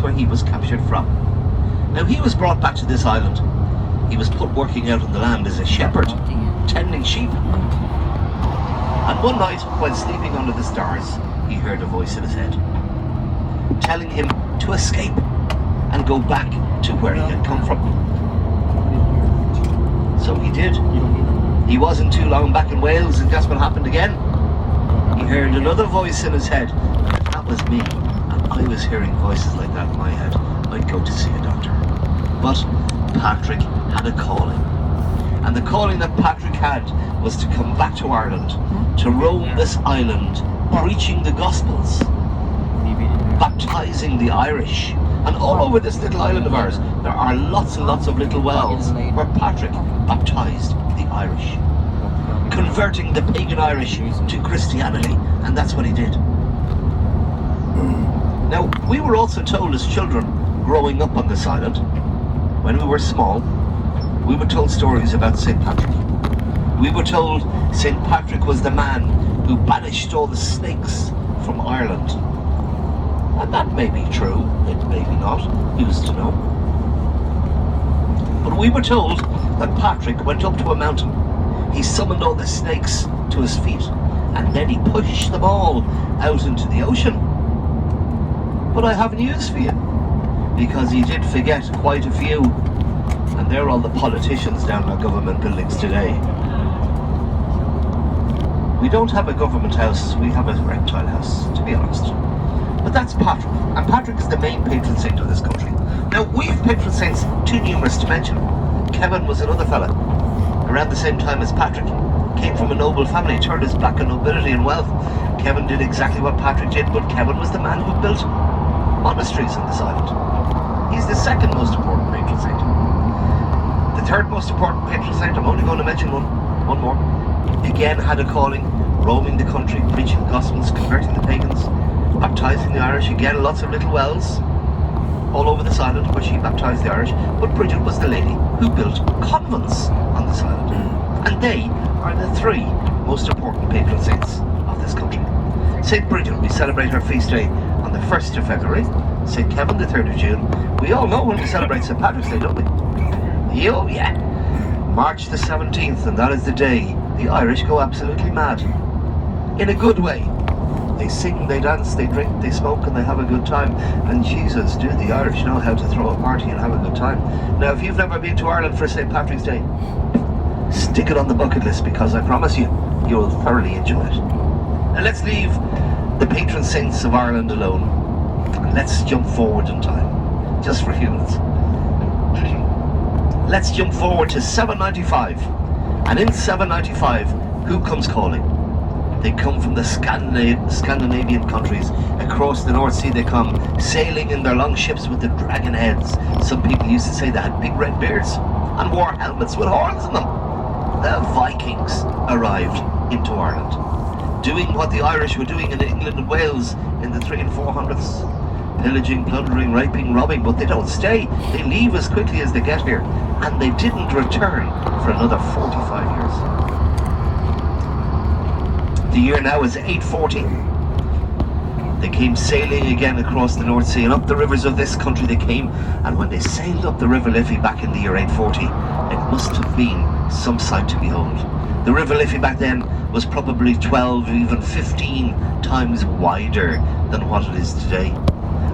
where he was captured from. Now he was brought back to this island. He was put working out on the land as a shepherd, tending sheep. And one night, while sleeping under the stars, he heard a voice in his head, telling him to escape and go back to where he had come from. So he did. He wasn't too long back in Wales, and guess what happened again? He heard another voice in his head. If that was me, and I was hearing voices like that in my head, I'd go to see a doctor. But Patrick had a calling. And the calling that Patrick had was to come back to Ireland, to roam this island, preaching the Gospels, baptizing the Irish. And all over this little island of ours, there are lots and lots of little wells where Patrick baptized the Irish, converting the pagan Irish to Christianity, and that's what he did. Now, we were also told as children growing up on this island, when we were small, we were told stories about St. Patrick. We were told St. Patrick was the man who banished all the snakes from Ireland. And that may be true, it may be not, who's to know. But we were told that Patrick went up to a mountain. He summoned all the snakes to his feet, and then he pushed them all out into the ocean. But I have news for you, because he did forget quite a few, and they're all the politicians down in our government buildings today. We don't have a government house, we have a reptile house, to be honest. But that's Patrick, and Patrick is the main patron saint of this country. Now, we have patron saints too numerous to mention. Kevin was another fella, around the same time as Patrick. Came from a noble family, turned his back on nobility and wealth. Kevin did exactly what Patrick did, but Kevin was the man who built monasteries on this island. He's the second most important patron saint. The third most important patron saint, I'm only going to mention one more, again had a calling, roaming the country, preaching the Gospels, converting the pagans, baptizing the Irish. Again, lots of little wells all over this island where she baptized the Irish. But Bridget was the lady who built convents on this island. And they are the three most important patron saints of this country. St. Bridget, we celebrate her feast day on the 1st of February. St. Kevin, the 3rd of June. We all know when we celebrate St. Patrick's Day, don't we? Oh yeah. March the 17th, and that is the day the Irish go absolutely mad. In a good way. They sing, they dance, they drink, they smoke, and they have a good time. And Jesus, do the Irish know how to throw a party and have a good time. Now, if you've never been to Ireland for St. Patrick's Day, stick it on the bucket list, because I promise you, you'll thoroughly enjoy it. Now let's leave the patron saints of Ireland alone, and let's jump forward in time, just for a few minutes. Let's jump forward to 795, and in 795, who comes calling? They come from the Scandinavian countries. Across the North Sea they come, sailing in their long ships with the dragon heads. Some people used to say they had big red beards and wore helmets with horns in them. The Vikings arrived into Ireland, doing what the Irish were doing in England and Wales in the 300s and 400s. Pillaging, plundering, raping, robbing, but they don't stay. They leave as quickly as they get here. And they didn't return for another 45 years. The year now is 840. They came sailing again across the North Sea, and up the rivers of this country they came, and when they sailed up the River Liffey back in the year 840, it must have been some sight to behold. The River Liffey back then was probably 12, even 15 times wider than what it is today.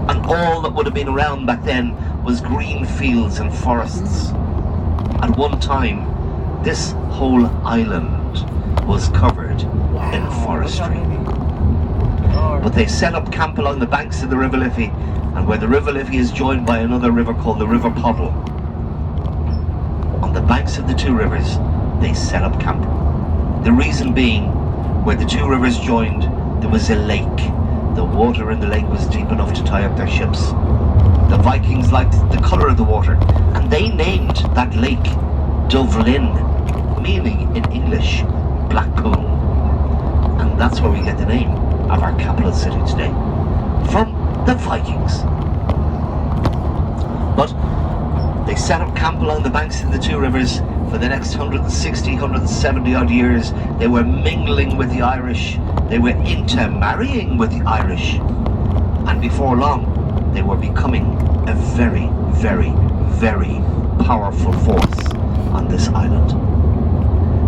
And all that would have been around back then was green fields and forests. At one time, this whole island was covered in forestry. But they set up camp along the banks of the River Liffey, and where the River Liffey is joined by another river called the River Poddle, on the banks of the two rivers, they set up camp. The reason being, where the two rivers joined, there was a lake. The water in the lake was deep enough to tie up their ships. The Vikings liked the colour of the water, and they named that lake Dublin, meaning in English, Black Pool. And that's where we get the name of our capital city today, from the Vikings. But they set up camp along the banks of the two rivers for the next 160, 170 odd years. They were mingling with the Irish. They were intermarrying with the Irish. And before long, they were becoming a very, very, very powerful force on this island.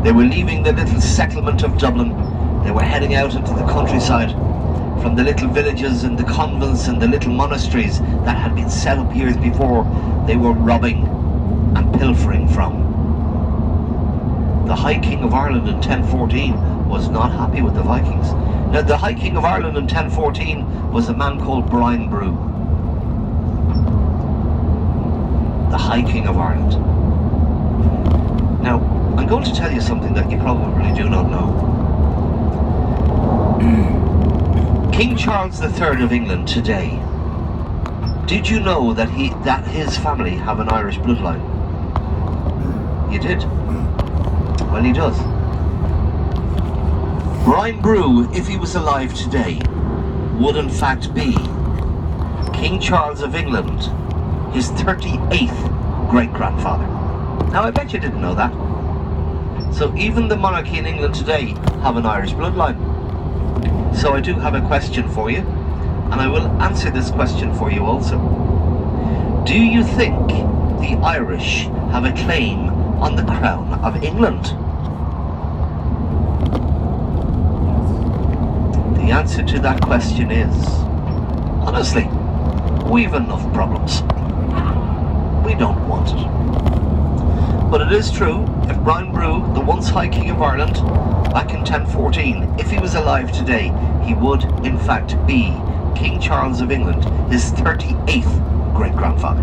They were leaving the little settlement of Dublin. They were heading out into the countryside, from the little villages and the convents and the little monasteries that had been set up years before. They were robbing and pilfering from. The High King of Ireland in 1014 was not happy with the Vikings. Now, the High King of Ireland in 1014 was a man called Brian Brew. The High King of Ireland. Now, I'm going to tell you something that you probably do not know. King Charles III of England today, did you know that his family have an Irish bloodline? You did? Well, he does. Brian Brew, if he was alive today, would in fact be King Charles of England, his 38th great-grandfather. Now, I bet you didn't know that. So even the monarchy in England today have an Irish bloodline. So I do have a question for you, and I will answer this question for you also. Do you think the Irish have a claim on the crown of England? The answer to that question is, honestly, we've enough problems. We don't want it. But it is true, if Brian Brew, the once High King of Ireland, back in 1014, if he was alive today, he would in fact be King Charles of England, his 38th great-grandfather.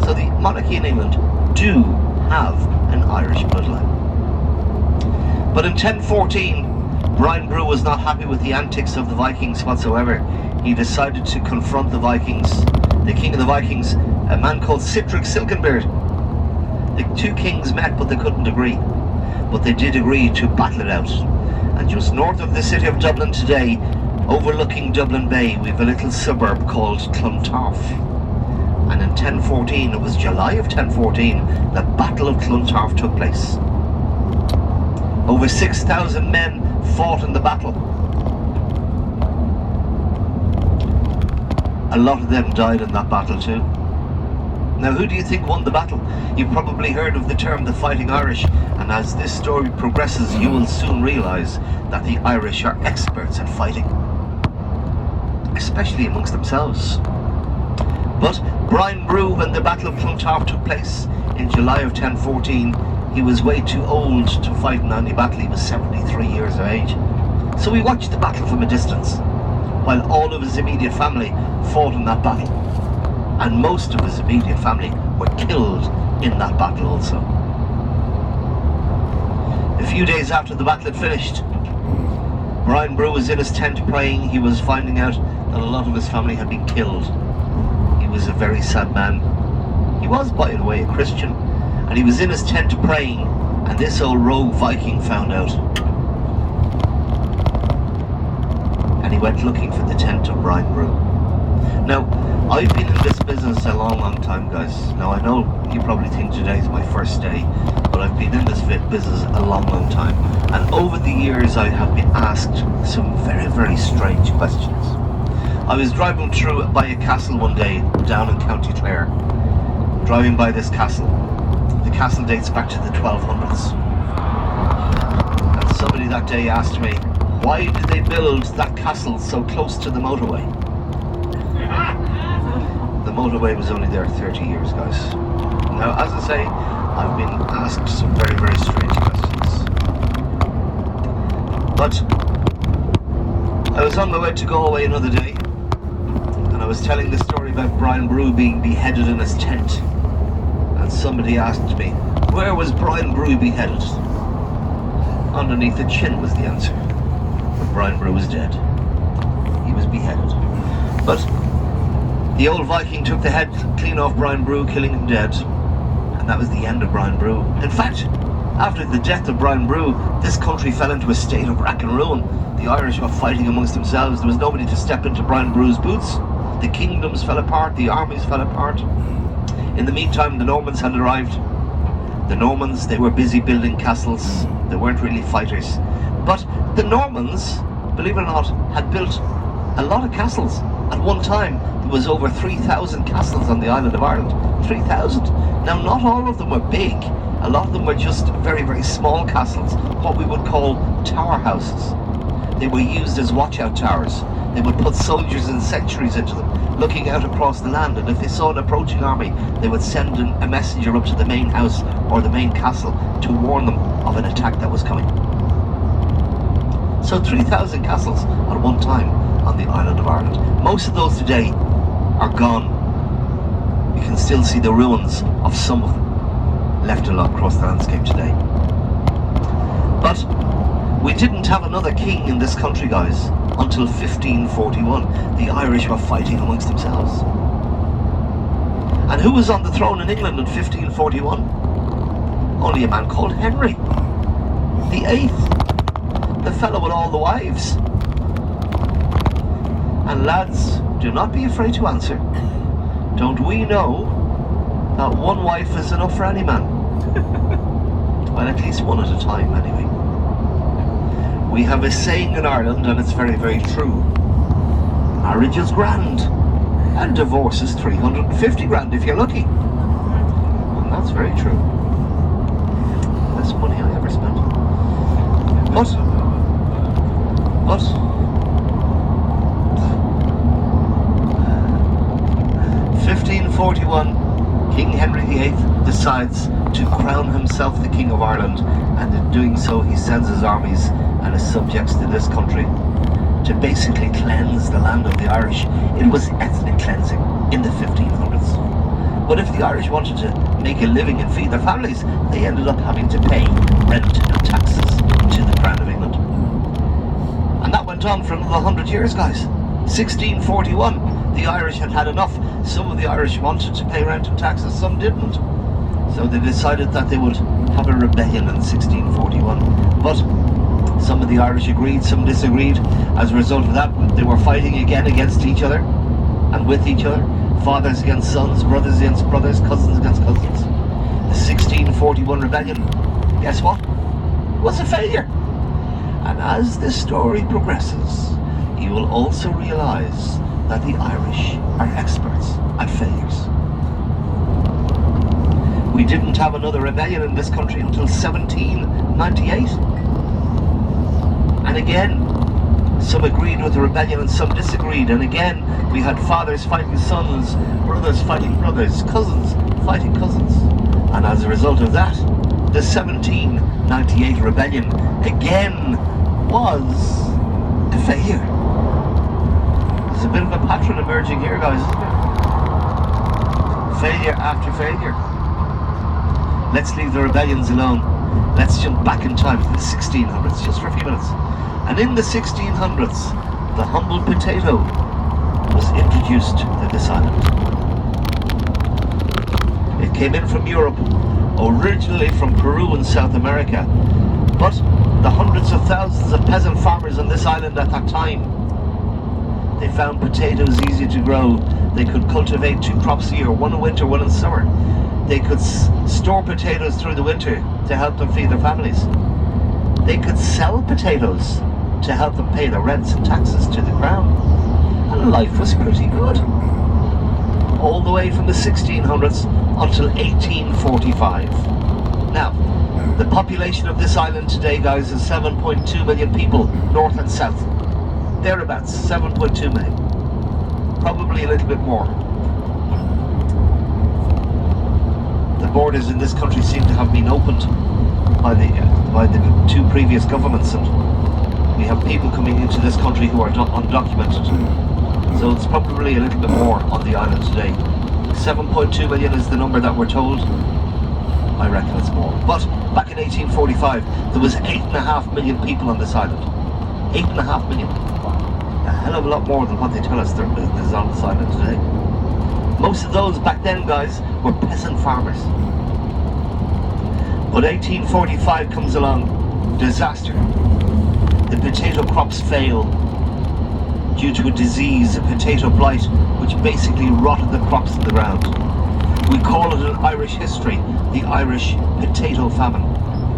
So the monarchy in England do have an Irish bloodline. But in 1014, Brian Brew was not happy with the antics of the Vikings whatsoever. He decided to confront the Vikings. The king of the Vikings, a man called Sitrick Silkenbeard. The two kings met, but they couldn't agree. But they did agree to battle it out. And just north of the city of Dublin today, overlooking Dublin Bay, we have a little suburb called Clontarf. And in 1014, it was July of 1014, the Battle of Clontarf took place. Over 6,000 men fought in the battle. A lot of them died in that battle too. Now, who do you think won the battle? You've probably heard of the term the Fighting Irish, and as this story progresses, you will soon realise that the Irish are experts at fighting, especially amongst themselves. But Brian Brew, when the Battle of Clontarf took place in July of 1014, he was way too old to fight in any battle. He was 73 years of age. So he watched the battle from a distance, while all of his immediate family fought in that battle. And most of his immediate family were killed in that battle also. A few days after the battle had finished, Brian Brew was in his tent praying. He was finding out that a lot of his family had been killed. He was a very sad man. He was, by the way, a Christian, and he was in his tent praying, and this old rogue Viking found out. And he went looking for the tent of Brian Brew. Now, I've been in this business a long time, guys. Now, I know you probably think today's my first day, but I've been in this business a long time. And over the years, I have been asked some very strange questions. I was driving through by a castle one day down in County Clare. Driving by this castle. The castle dates back to the 1200s. And somebody that day asked me, why did they build that castle so close to the motorway? The motorway was only there 30 years, guys. Now, as I say, I've been asked some very strange questions. But I was on my way to Galway another day, and I was telling the story about Brian Brew being beheaded in his tent. And somebody asked me, where was Brian Brew beheaded? Underneath the chin was the answer. But Brian Brew was dead. He was beheaded. But the old Viking took the head clean off Brian Brew, killing him dead. And that was the end of Brian Brew. In fact, after the death of Brian Brew, this country fell into a state of rack and ruin. The Irish were fighting amongst themselves. There was nobody to step into Brian Brew's boots. The kingdoms fell apart. The armies fell apart. In the meantime, the Normans had arrived. The Normans, they were busy building castles. They weren't really fighters. But the Normans, believe it or not, had built a lot of castles. At one time, there was over 3,000 castles on the island of Ireland. 3,000. Now, not all of them were big. A lot of them were just very, very small castles, what we would call tower houses. They were used as watchout towers. They would put soldiers and sentries into them, looking out across the land, and if they saw an approaching army, they would send a messenger up to the main house or the main castle to warn them of an attack that was coming. So 3,000 castles at one time on the island of Ireland. Most of those today are gone. You can still see the ruins of some of them left along across the landscape today. But we didn't have another king in this country, guys, until 1541. The Irish were fighting amongst themselves. And who was on the throne in England in 1541? Only a man called Henry the Eighth, the fellow with all the wives. And lads, do not be afraid to answer. Don't we know that one wife is enough for any man? Well, at least one at a time, anyway. We have a saying in Ireland, and it's very, very true. Marriage is grand, and divorce is 350 grand if you're lucky. And that's very true. Less money I ever spent. But 1541, King Henry VIII decides to crown himself the King of Ireland, and in doing so he sends his armies and his subjects to this country to basically cleanse the land of the Irish. It was ethnic cleansing in the 1500s. But if the Irish wanted to make a living and feed their families, they ended up having to pay rent and taxes to the Crown of England. And that went on for another 100 years, guys. 1641, the Irish had had enough. Some of the Irish wanted to pay rent and taxes, some didn't. So they decided that they would have a rebellion in 1641. But some of the Irish agreed, some disagreed. As a result of that, they were fighting again against each other and with each other. Fathers against sons, brothers against brothers, cousins against cousins. The 1641 rebellion, guess what? Was a failure. And as this story progresses, you will also realize that the Irish are experts at failures. We didn't have another rebellion in this country until 1798. And again, some agreed with the rebellion and some disagreed. And again, we had fathers fighting sons, brothers fighting brothers, cousins fighting cousins. And as a result of that, the 1798 rebellion again was a failure. There's a bit of a pattern emerging here, guys, isn't there? Failure after failure. Let's leave the rebellions alone. Let's jump back in time to the 1600s, just for a few minutes. And in the 1600s, the humble potato was introduced to this island. It came in from Europe, originally from Peru and South America, but the hundreds of thousands of peasant farmers on this island at that time, they found potatoes easy to grow. They could cultivate 2 crops a year, one in winter, one in summer. They could store potatoes through the winter to help them feed their families. They could sell potatoes to help them pay the rents and taxes to the crown. And life was pretty good. All the way from the 1600s until 1845. Now, the population of this island today, guys, is 7.2 million people, north and south. Thereabouts, 7.2 million. Probably a little bit more. The borders in this country seem to have been opened by the 2 previous governments, and we have people coming into this country who are undocumented. So it's probably a little bit more on the island today. 7.2 million is the number that we're told. I reckon it's more. But back in 1845, there was 8.5 million people on this island. 8.5 million. A hell of a lot more than what they tell us there is on this island today. Most of those back then, guys, were peasant farmers. But 1845 comes along, disaster. The potato crops fail due to a disease, a potato blight, which basically rotted the crops in the ground. We call it in Irish history the Irish potato famine,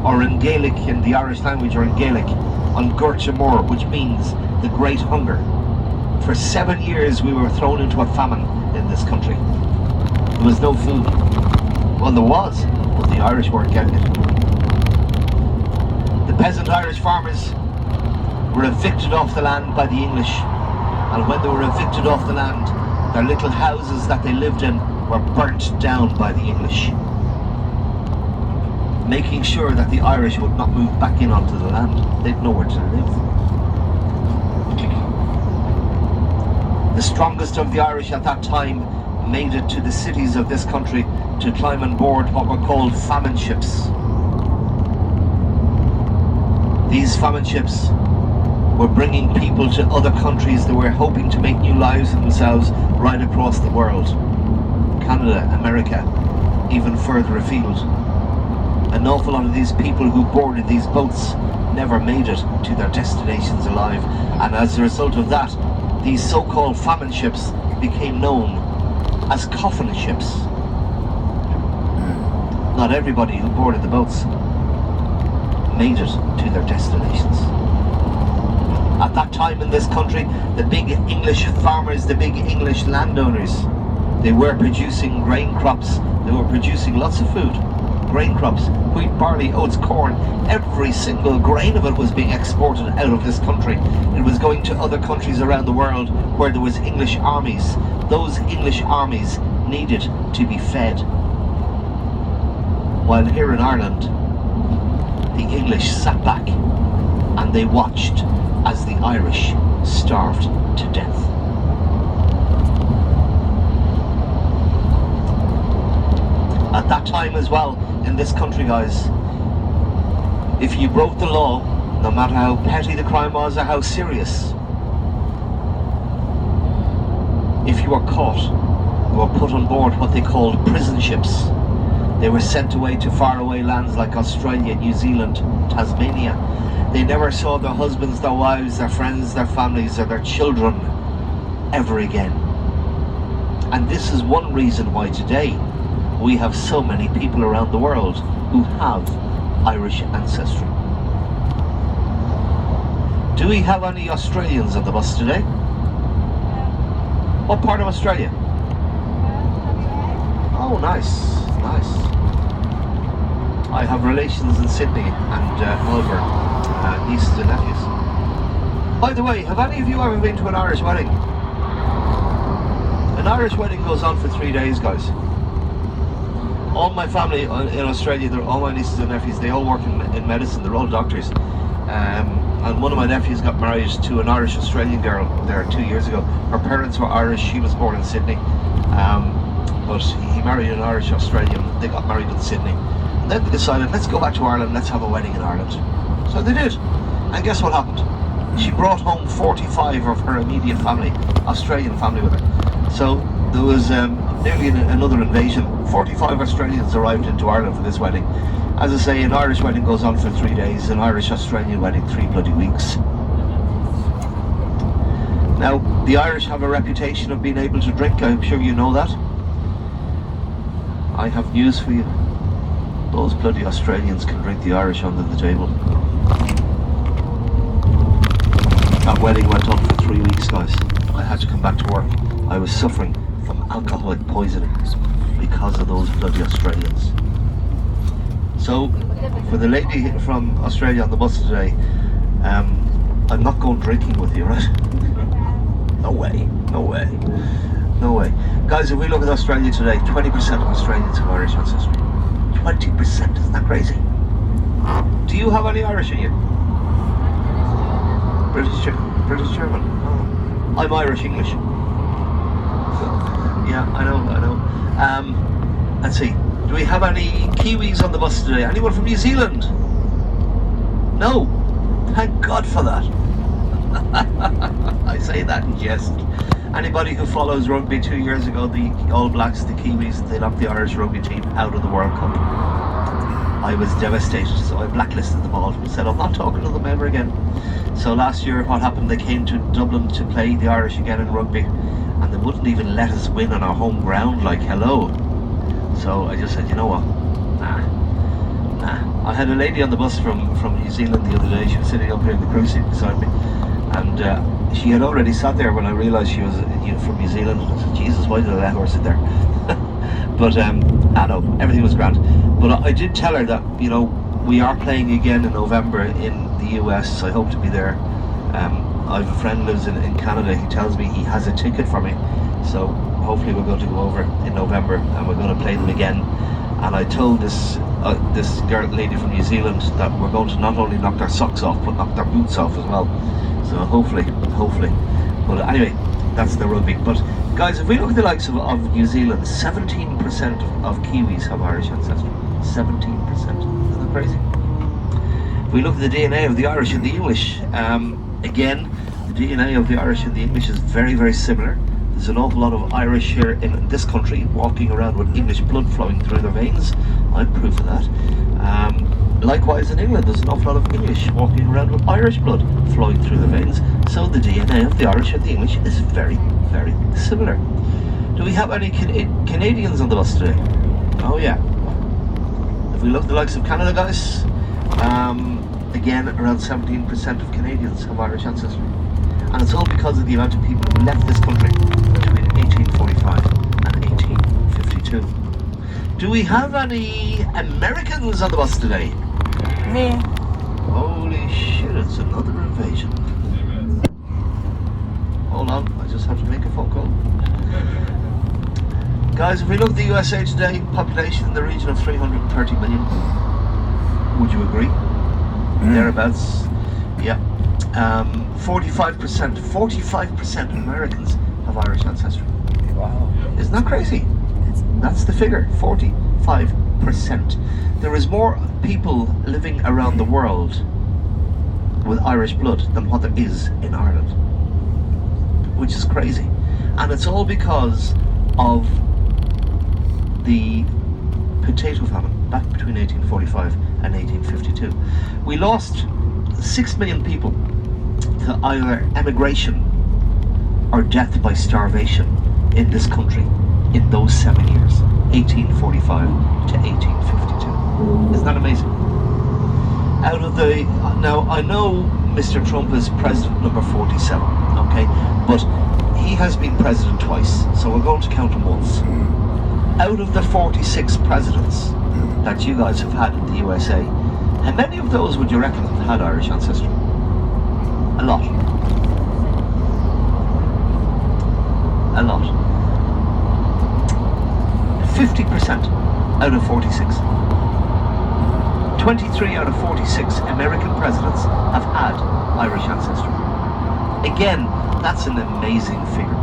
or in Gaelic, in the Irish language, or in Gaelic, an Gorcha Mór, which means the Great Hunger. For 7 years we were thrown into a famine in this country. There was no food. Well, there was, but the Irish weren't getting it. The peasant Irish farmers were evicted off the land by the English, and when they were evicted off the land, their little houses that they lived in were burnt down by the English, making sure that the Irish would not move back in onto the land. They'd nowhere to live. The strongest of the Irish at that time made it to the cities of this country to climb on board what were called famine ships. These famine ships were bringing people to other countries that were hoping to make new lives for themselves right across the world. Canada, America, even further afield. An awful lot of these people who boarded these boats never made it to their destinations alive, and as a result of that, these so-called famine ships became known as coffin ships. Not everybody who boarded the boats made it to their destinations. At that time in this country, the big English farmers, the big English landowners, they were producing grain crops. They were producing lots of food. Grain crops, wheat, barley, oats, corn, every single grain of it was being exported out of this country. It was going to other countries around the world where there was English armies. Those English armies needed to be fed. While here in Ireland, the English sat back and they watched as the Irish starved to death. At that time as well, in this country, guys, if you broke the law, no matter how petty the crime was or how serious, if you were caught, you were put on board what they called prison ships. They were sent away to faraway lands like Australia, New Zealand, Tasmania. They never saw their husbands, their wives, their friends, their families, or their children ever again. And this is one reason why today we have so many people around the world who have Irish ancestry. Do we have any Australians on the bus today? What part of Australia? Oh, nice, nice. I have relations in Sydney and Melbourne, nieces and nephews. By the way, have any of you ever been to an Irish wedding? An Irish wedding goes on for 3 days, guys. All my family in Australia, all my nieces and nephews, they all work in medicine, they're all doctors. And one of my nephews got married to an Irish Australian girl there 2 years ago. Her parents were Irish, she was born in Sydney. But he married an Irish Australian, they got married in Sydney. And then they decided, let's go back to Ireland, let's have a wedding in Ireland. So they did. And guess what happened? She brought home 45 of her immediate family, Australian family with her. So there was nearly another invasion. 45 Australians arrived into Ireland for this wedding. As I say, an Irish wedding goes on for 3 days, an Irish-Australian wedding 3 bloody weeks. Now, the Irish have a reputation of being able to drink, I'm sure you know that. I have news for you. Those bloody Australians can drink the Irish under the table. That wedding went on for 3 weeks, guys. I had to come back to work. I was suffering from alcoholic poisoning because of those bloody Australians. So, for the lady from Australia on the bus today, I'm not going drinking with you, right? No way, no way, no way. Guys, if we look at Australia today, 20% of Australians have Irish ancestry. 20%, isn't that crazy? Do you have any Irish in you? British German. Oh. I'm Irish English. So, yeah, I know. Let's see. Do we have any Kiwis on the bus today? Anyone from New Zealand? No. Thank God for that. I say that in jest. Anybody who follows rugby, 2 years ago, the All Blacks, the Kiwis, they knocked the Irish rugby team out of the World Cup. I was devastated, so I blacklisted them all and said, I'm not talking to them ever again. So last year, what happened, they came to Dublin to play the Irish again in rugby, and they wouldn't even let us win on our home ground, like, hello. So I just said, you know what, nah. I had a lady on the bus from New Zealand the other day. She was sitting up here in the cruise seat beside me, and she had already sat there when I realised she was from New Zealand. I said, Jesus, why did I let her sit there? But I know everything was grand. But I did tell her that we are playing again in November in the US. I hope to be there. I have a friend who lives in Canada. He tells me he has a ticket for me, so hopefully we're going to go over in November and we're going to play them again. And I told this lady from New Zealand that we're going to not only knock their socks off but knock their boots off as well. So hopefully. But anyway, that's the rugby. But guys, if we look at the likes of New Zealand, 17% of Kiwis have Irish ancestry. 17%. Isn't that crazy? If we look at the DNA of the Irish and the English, again, the DNA of the Irish and the English is very, very similar. There's an awful lot of Irish here in this country walking around with English blood flowing through their veins. I'm proof of that. Likewise in England, there's an awful lot of English walking around with Irish blood flowing through their veins. So the DNA of the Irish and the English is very, very similar. Do we have any Canadians on the bus today? Oh yeah. If we look at the likes of Canada, guys, again, around 17% of Canadians have Irish ancestry. And it's all because of the amount of people who left this country between 1845 and 1852. Do we have any Americans on the bus today? Me. Holy shit, it's another invasion. Hold on, I just have to make a phone call. Guys, if we look at the USA today, population in the region of 330 million. Would you agree? Thereabouts. Yeah. 45% Americans have Irish ancestry. Wow. Isn't that crazy? That's the figure, 45%. There is more people living around the world with Irish blood than what there is in Ireland, which is crazy. And it's all because of the potato famine back between 1845 and 1852. We lost 6 million people to either emigration or death by starvation in this country in those 7 years, 1845 to 1852. Isn't that amazing? Now I know Mr. Trump is president number 47, okay, but he has been president twice, so we're going to count him once. Out of the 46 presidents that you guys have had in the USA, how many of those would you reckon have had Irish ancestry? A lot. A lot. 50% out of 46. 23 out of 46 American presidents have had Irish ancestry. Again, that's an amazing figure.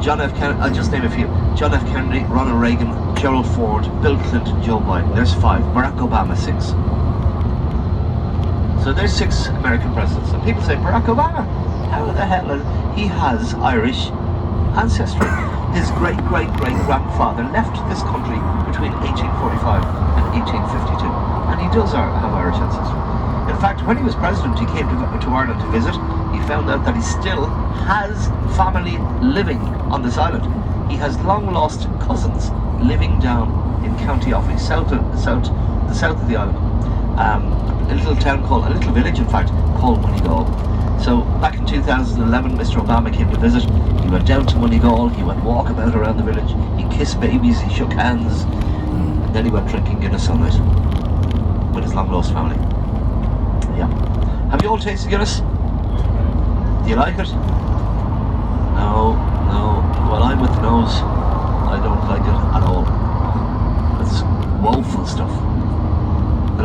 John F. Kennedy, I'll just name a few. John F. Kennedy, Ronald Reagan, Gerald Ford, Bill Clinton, Joe Biden. There's 5. Barack Obama, 6. So there's 6 American presidents. And people say, Barack Obama, how the hell he has Irish ancestry? His great-great-great-grandfather left this country between 1845 and 1852. And he does have Irish ancestry. In fact, when he was president, he came to Ireland to visit. He found out that he still has family living on this island. He has long-lost cousins living down in County Offaly, the south of the island. A little village, in fact, called Moneygall. So back in 2011, Mr. Obama came to visit. He went down to Moneygall. He went walkabout around the village. He kissed babies. He shook hands. And then he went drinking Guinness all night with his long-lost family. Yeah. Have you all tasted Guinness? Do you like it? No. Well, I'm with the nose. I don't like it at all. It's woeful stuff. The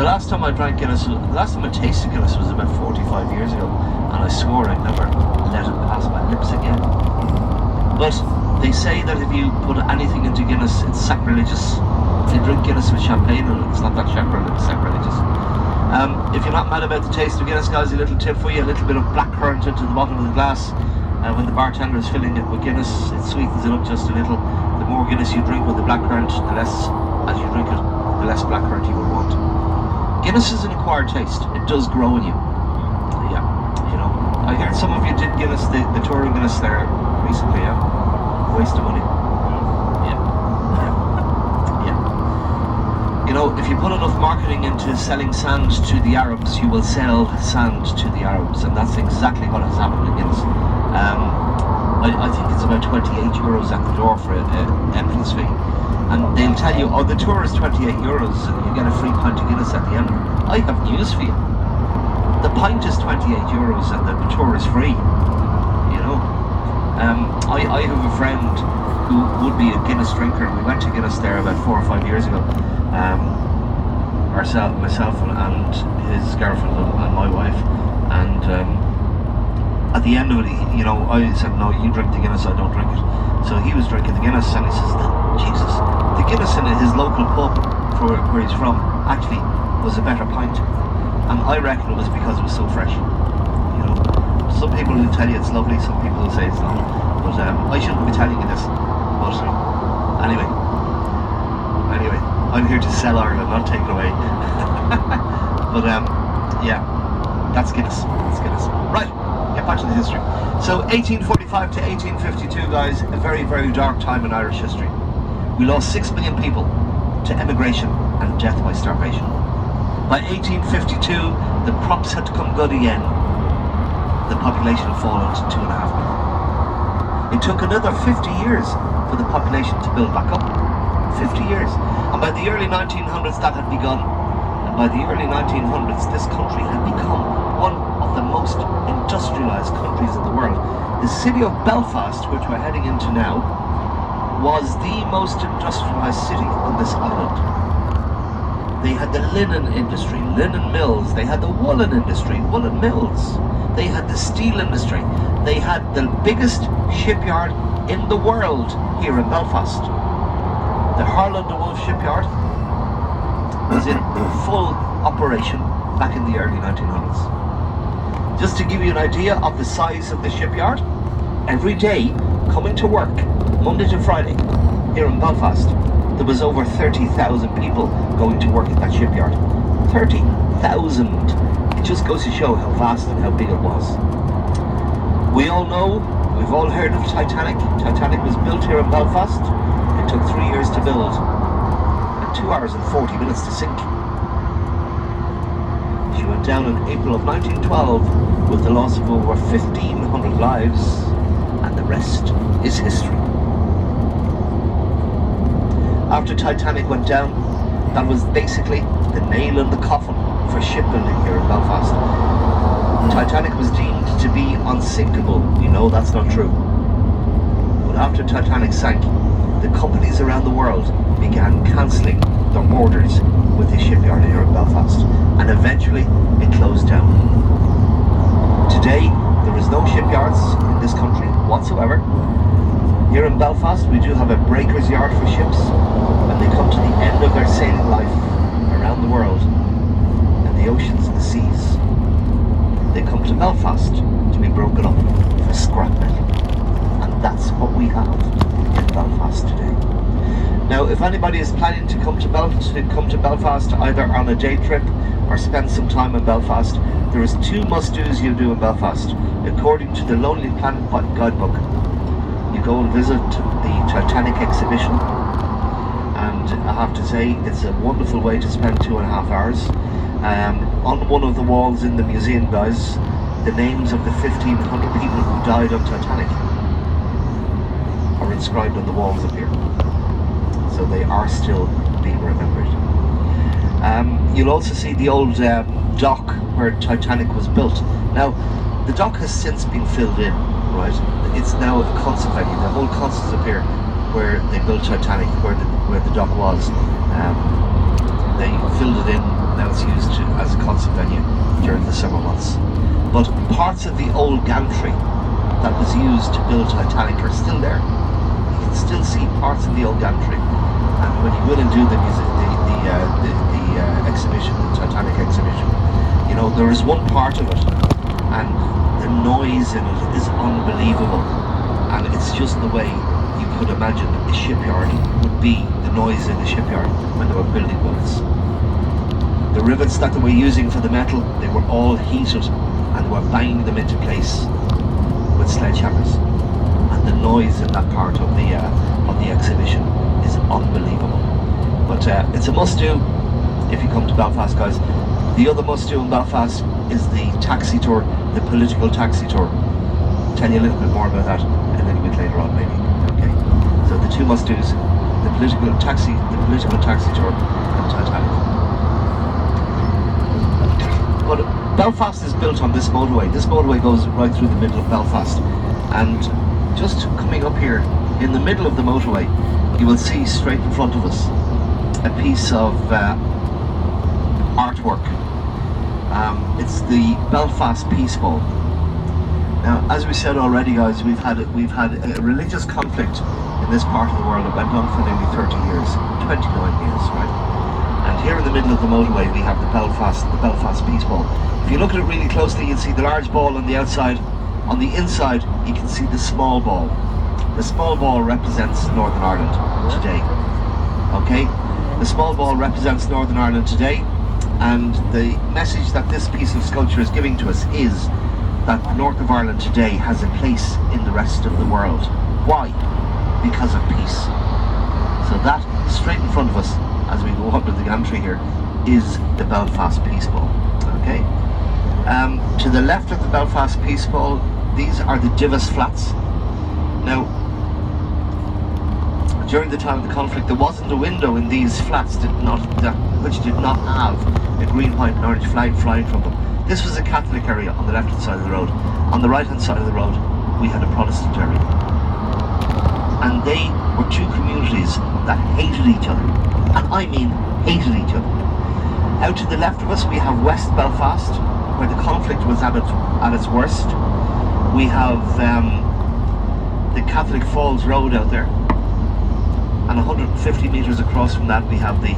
last time I drank Guinness, the last time I tasted Guinness was about 45 years ago, and I swore I'd never let it pass my lips again. But they say that if you put anything into Guinness, it's sacrilegious. If you drink Guinness with champagne, it's not that sacrilegious. If you're not mad about the taste of Guinness, guys, a little tip for you: a little bit of blackcurrant into the bottom of the glass. When the bartender is filling it with Guinness, it sweetens it up just a little. The more Guinness you drink with the blackcurrant, the less, as you drink it, the less blackcurrant you will want. Guinness is an acquired taste. It does grow in you. Yeah, I heard some of you did Guinness, the tour of Guinness there recently. Yeah, waste of money. Yeah. if you put enough marketing into selling sand to the Arabs, you will sell sand to the Arabs, and that's exactly what has happened in Guinness. I think it's about 28 euros at the door for an entrance fee, and they'll tell you, the tour is 28 euros and you get a free pint of Guinness at the end. I have news for you. The pint is 28 euros and the tour is free. I have a friend who would be a Guinness drinker. We went to Guinness there about 4 or 5 years ago. Myself and his girlfriend and my wife, and at the end of it, I said, no, you drink the Guinness, I don't drink it. So he was drinking the Guinness, and he says, Jesus, the Guinness in his local pub where he's from actually was a better pint, and I reckon it was because it was so fresh. Some people will tell you it's lovely, some people will say it's not, but I shouldn't be telling you this. But anyway, I'm here to sell Ireland, not take it away. But yeah, that's Guinness. Right, get back to the history. So 1845 to 1852, guys, a very, very dark time in Irish history. We lost 6 million people to emigration and death by starvation. By 1852, the crops had come good again. The population had fallen to 2.5 million. It took another 50 years for the population to build back up. 50 years. And by the early 1900s, that had begun. And by the early 1900s, this country had become one of the most industrialized countries in the world. The city of Belfast, which we're heading into now, was the most industrialized city on this island. They had the linen industry, linen mills. They had the woolen industry, woolen mills. They had the steel industry. They had the biggest shipyard in the world here in Belfast. The Harland de Wolff shipyard was in full operation back in the early 1900s. Just to give you an idea of the size of the shipyard, every day coming to work, Monday to Friday, here in Belfast, there was over 30,000 people going to work at that shipyard. 30,000! It just goes to show how vast and how big it was. We all know, we've all heard of Titanic. Titanic was built here in Belfast. It took 3 years to build and 2 hours and 40 minutes to sink. She went down in April of 1912 with the loss of over 1,500 lives, and the rest is history. After Titanic went down, that was basically the nail in the coffin for shipbuilding here in Belfast. Titanic was deemed to be unsinkable. We know that's not true. But after Titanic sank, the companies around the world began cancelling their orders with the shipyard here in Belfast, and eventually it closed down. Today, there is no shipyards in this country whatsoever. Here in Belfast, we do have a breaker's yard for ships when they come to the end of their sailing life around the world, and the oceans and the seas. They come to Belfast to be broken up for scrap metal, and that's what we have in Belfast today. Now, if anybody is planning to come to Belfast either on a day trip or spend some time in Belfast, there is 2 must-dos you'll do in Belfast, according to the Lonely Planet guidebook. You go and visit the Titanic exhibition, and I have to say it's a wonderful way to spend 2.5 hours. On one of the walls in the museum, guys, the names of the 1,500 people who died on Titanic are inscribed on the walls up here, so they are still being remembered. You'll also see the old dock where Titanic was built. Now, the dock has since been filled in, right? It's now a concert venue. The whole concerts up here where they built Titanic, where the dock was. They filled it in. Now it's used as a concert venue during the summer months. But parts of the old gantry that was used to build Titanic are still there. You can still see parts of the old gantry. And when you go and do the exhibition, the Titanic exhibition, there is one part of it, and the noise in it is unbelievable. And it's just the way you could imagine a shipyard would be, the noise in the shipyard when they were building boats. The rivets that they were using for the metal, they were all heated, and they were banging them into place with sledgehammers. And the noise in that part of the exhibition is unbelievable. But it's a must-do. if you come to Belfast, guys. The other must-do in Belfast is the taxi tour, the political taxi tour. I'll tell you a little bit more about that a little bit later on, maybe. Okay. So the two must-dos: the political taxi tour, and Titanic. But Belfast is built on this motorway. This motorway goes right through the middle of Belfast, and just coming up here in the middle of the motorway, you will see straight in front of us a piece of artwork. It's the Belfast Peace Ball. Now, as we said already, guys, we've had a religious conflict in this part of the world that went on for nearly 30 years, 29 years, right? And here in the middle of the motorway, we have the Belfast Peace Ball. If you look at it really closely, you'll see the large ball on the outside. On the inside, you can see the small ball. The small ball represents Northern Ireland today. Okay? The small ball represents Northern Ireland today, and the message that this piece of sculpture is giving to us is that the north of Ireland today has a place in the rest of the world. Why? Because of peace. So that, straight in front of us, as we go up to the gantry here, is the Belfast Peace Ball. Okay? To the left of the Belfast Peace Ball, these are the Divis Flats. Now, during the time of the conflict, there wasn't a window in these flats which did not have a green, white and orange flag flying from them. This was a Catholic area on the left-hand side of the road. On the right-hand side of the road, we had a Protestant area. And they were two communities that hated each other. And I mean hated each other. Out to the left of us, we have West Belfast, where the conflict was at its worst. We have the Catholic Falls Road out there. And 150 metres across from that, we have the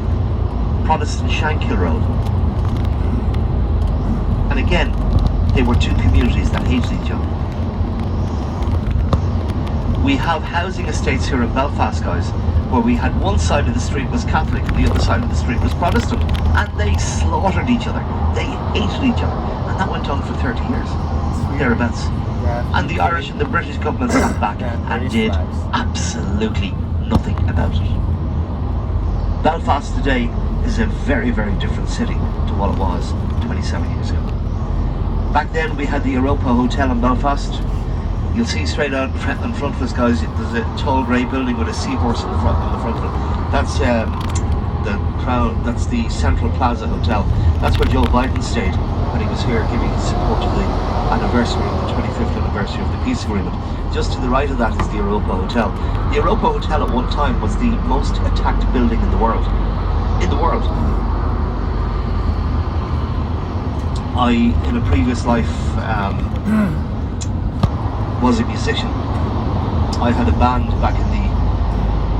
Protestant Shankill Road. And again, they were two communities that hated each other. We have housing estates here in Belfast, guys, where we had one side of the street was Catholic and the other side of the street was Protestant. And they slaughtered each other. They hated each other. And that went on for 30 years, thereabouts. And the Irish and the British government sat back and did absolutely nothing about it. Belfast today is a very, very different city to what it was 27 years ago. Back then we had the Europa Hotel in Belfast. You'll see straight out in front of us, guys, there's a tall grey building with a seahorse on the front of it. That's that's the Central Plaza Hotel. That's where Joe Biden stayed when he was here giving his support to the anniversary of the 25th anniversary of the peace agreement. Just to the right of that is the Europa Hotel. The Europa Hotel at one time was the most attacked building in the world. I, in a previous life, was a musician. I had a band back in the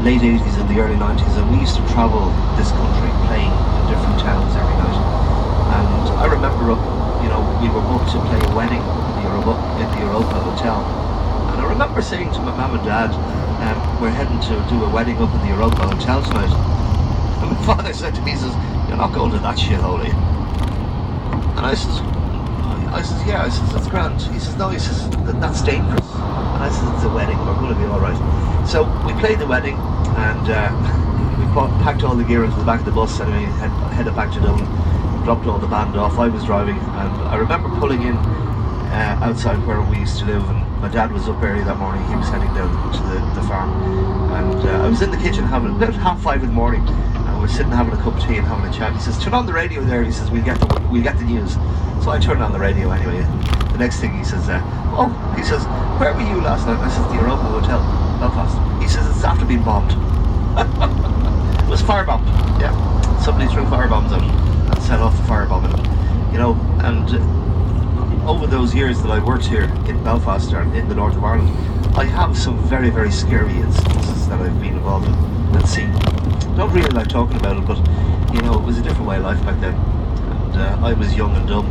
late 80s and the early 90s, and we used to travel this country playing in different towns every night. And I remember, we were booked to play a wedding in the Europa Hotel. And I remember saying to my mum and dad, we're heading to do a wedding up in the Europa Hotel tonight. And my father said to me, he says, you're not going to that shithole, are you? And I says, yeah. I says, that's grand. He says, no, he says, that's dangerous. And I says, it's a wedding, we're going to be alright. So we played the wedding, and we packed all the gear into the back of the bus, and we headed back to Dublin, dropped all the band off. I was driving, and I remember pulling in outside where we used to live, and my dad was up early that morning. He was heading down to the farm, and I was in the kitchen having about 5:30 in the morning, and we were sitting having a cup of tea and having a chat. He says, turn on the radio there. He says, we'll get the news. So I turned on the radio anyway. The next thing he says, he says, where were you last night? I said, the Europa Hotel, Belfast. He says, it's after being bombed. It was firebombed, yeah. Somebody threw firebombs out and set off the firebombing, and over those years that I worked here in Belfast, or in the north of Ireland, I have some very, very scary instances that I've been involved in and seen. Don't really like talking about it, but it was a different way of life back then, and I was young and dumb,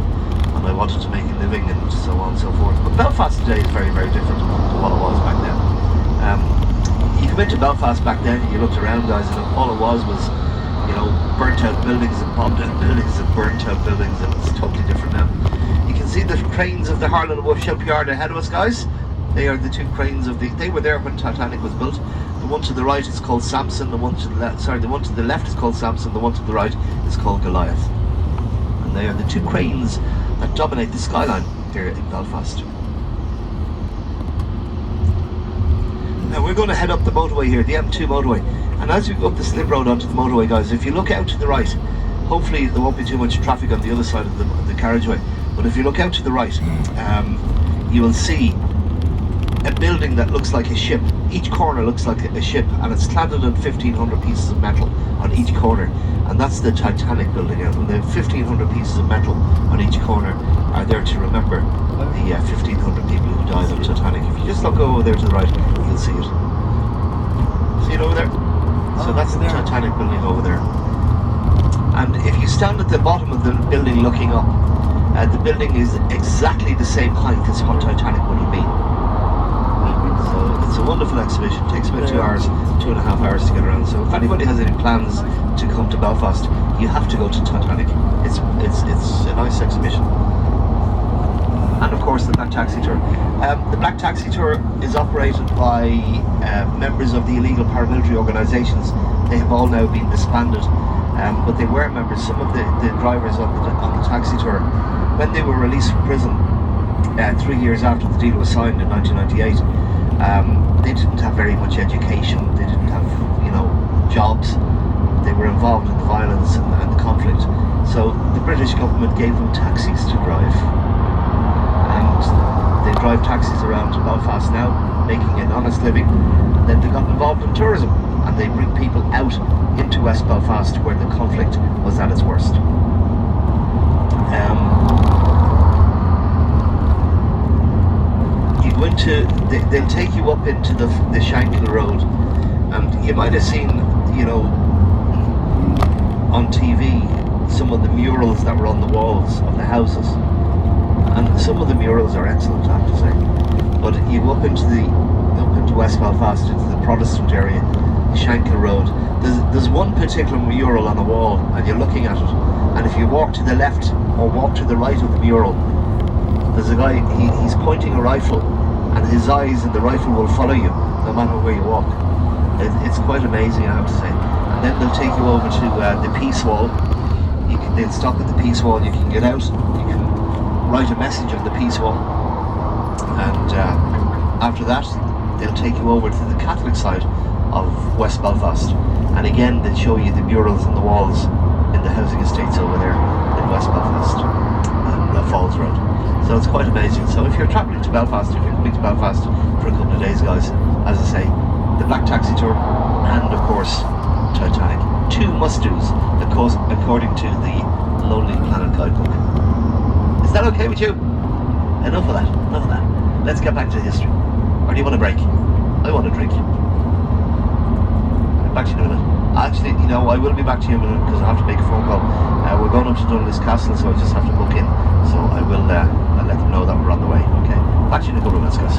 and I wanted to make a living and so on and so forth. But Belfast today is very, very different to what it was back then. You come into Belfast back then, you looked around, guys, and all it was burnt out buildings and bombed out buildings and burnt out buildings, and it's totally different now. You can see the cranes of the Harland Wolff shipyard ahead of us, guys. They are the two cranes of the. They were there when Titanic was built. The one to the right is called Samson. The one to the left, sorry, the one to the left is called Samson. The one to the right is called Goliath. And they are the two cranes that dominate the skyline here in Belfast. Now we're going to head up the motorway here, the M2 motorway. And as we go up the slip road onto the motorway, guys, if you look out to the right, hopefully there won't be too much traffic on the other side of the carriageway. But if you look out to the right, you will see a building that looks like a ship. Each corner looks like a ship, and it's cladded in 1,500 pieces of metal on each corner. And that's the Titanic building. And the 1,500 pieces of metal on each corner are there to remember the 1,500 people who died on Titanic. If you just look over there to the right, you'll see it. See it over there? So that's the Titanic building over there. And if you stand at the bottom of the building looking up, the building is exactly the same height as what Titanic would have been. So it's a wonderful exhibition. It takes about 2 hours, 2.5 hours to get around. So if anybody has any plans to come to Belfast, you have to go to Titanic. It's a nice exhibition. And of course the Black Taxi Tour. The Black Taxi Tour is operated by members of the illegal paramilitary organisations. They have all now been disbanded, but they were members. Some of the drivers on the taxi tour, when they were released from prison 3 years after the deal was signed in 1998, they didn't have very much education. They didn't have, jobs. They were involved in the violence and the conflict. So the British government gave them taxis to drive. And they drive taxis around Belfast now, making an honest living. And then they got involved in tourism, and they bring people out into West Belfast where the conflict was at its worst. You go into, they'll take you up into the Shankill Road, and you might have seen, on TV some of the murals that were on the walls of the houses. And some of the murals are excellent, I have to say. But you go up into West Belfast, into the Protestant area, Shankill Road. There's one particular mural on a wall, and you're looking at it. And if you walk to the left or walk to the right of the mural, there's a guy. He's pointing a rifle, and his eyes and the rifle will follow you no matter where you walk. It's quite amazing, I have to say. And then they'll take you over to the Peace Wall. They'll stop at the Peace Wall. You can get out. You can write a message on the Peace Wall, and after that they'll take you over to the Catholic side of West Belfast, and again they'll show you the murals on the walls in the housing estates over there in West Belfast and the Falls Road. So it's quite amazing. So if you're travelling to Belfast, if you're coming to Belfast for a couple of days, guys, as I say, the Black Taxi Tour and of course Titanic, two must-dos according to the Lonely Planet guidebook. Is that okay with you? Enough of that. Let's get back to history. Or do you want a break? I want a drink. Back to you in a minute. Actually, I will be back to you in a minute because I have to make a phone call. We're going up to Dunluce Castle, so I just have to book in. So I will I'll let them know that we're on the way. Okay. Back to you in a couple of minutes, guys.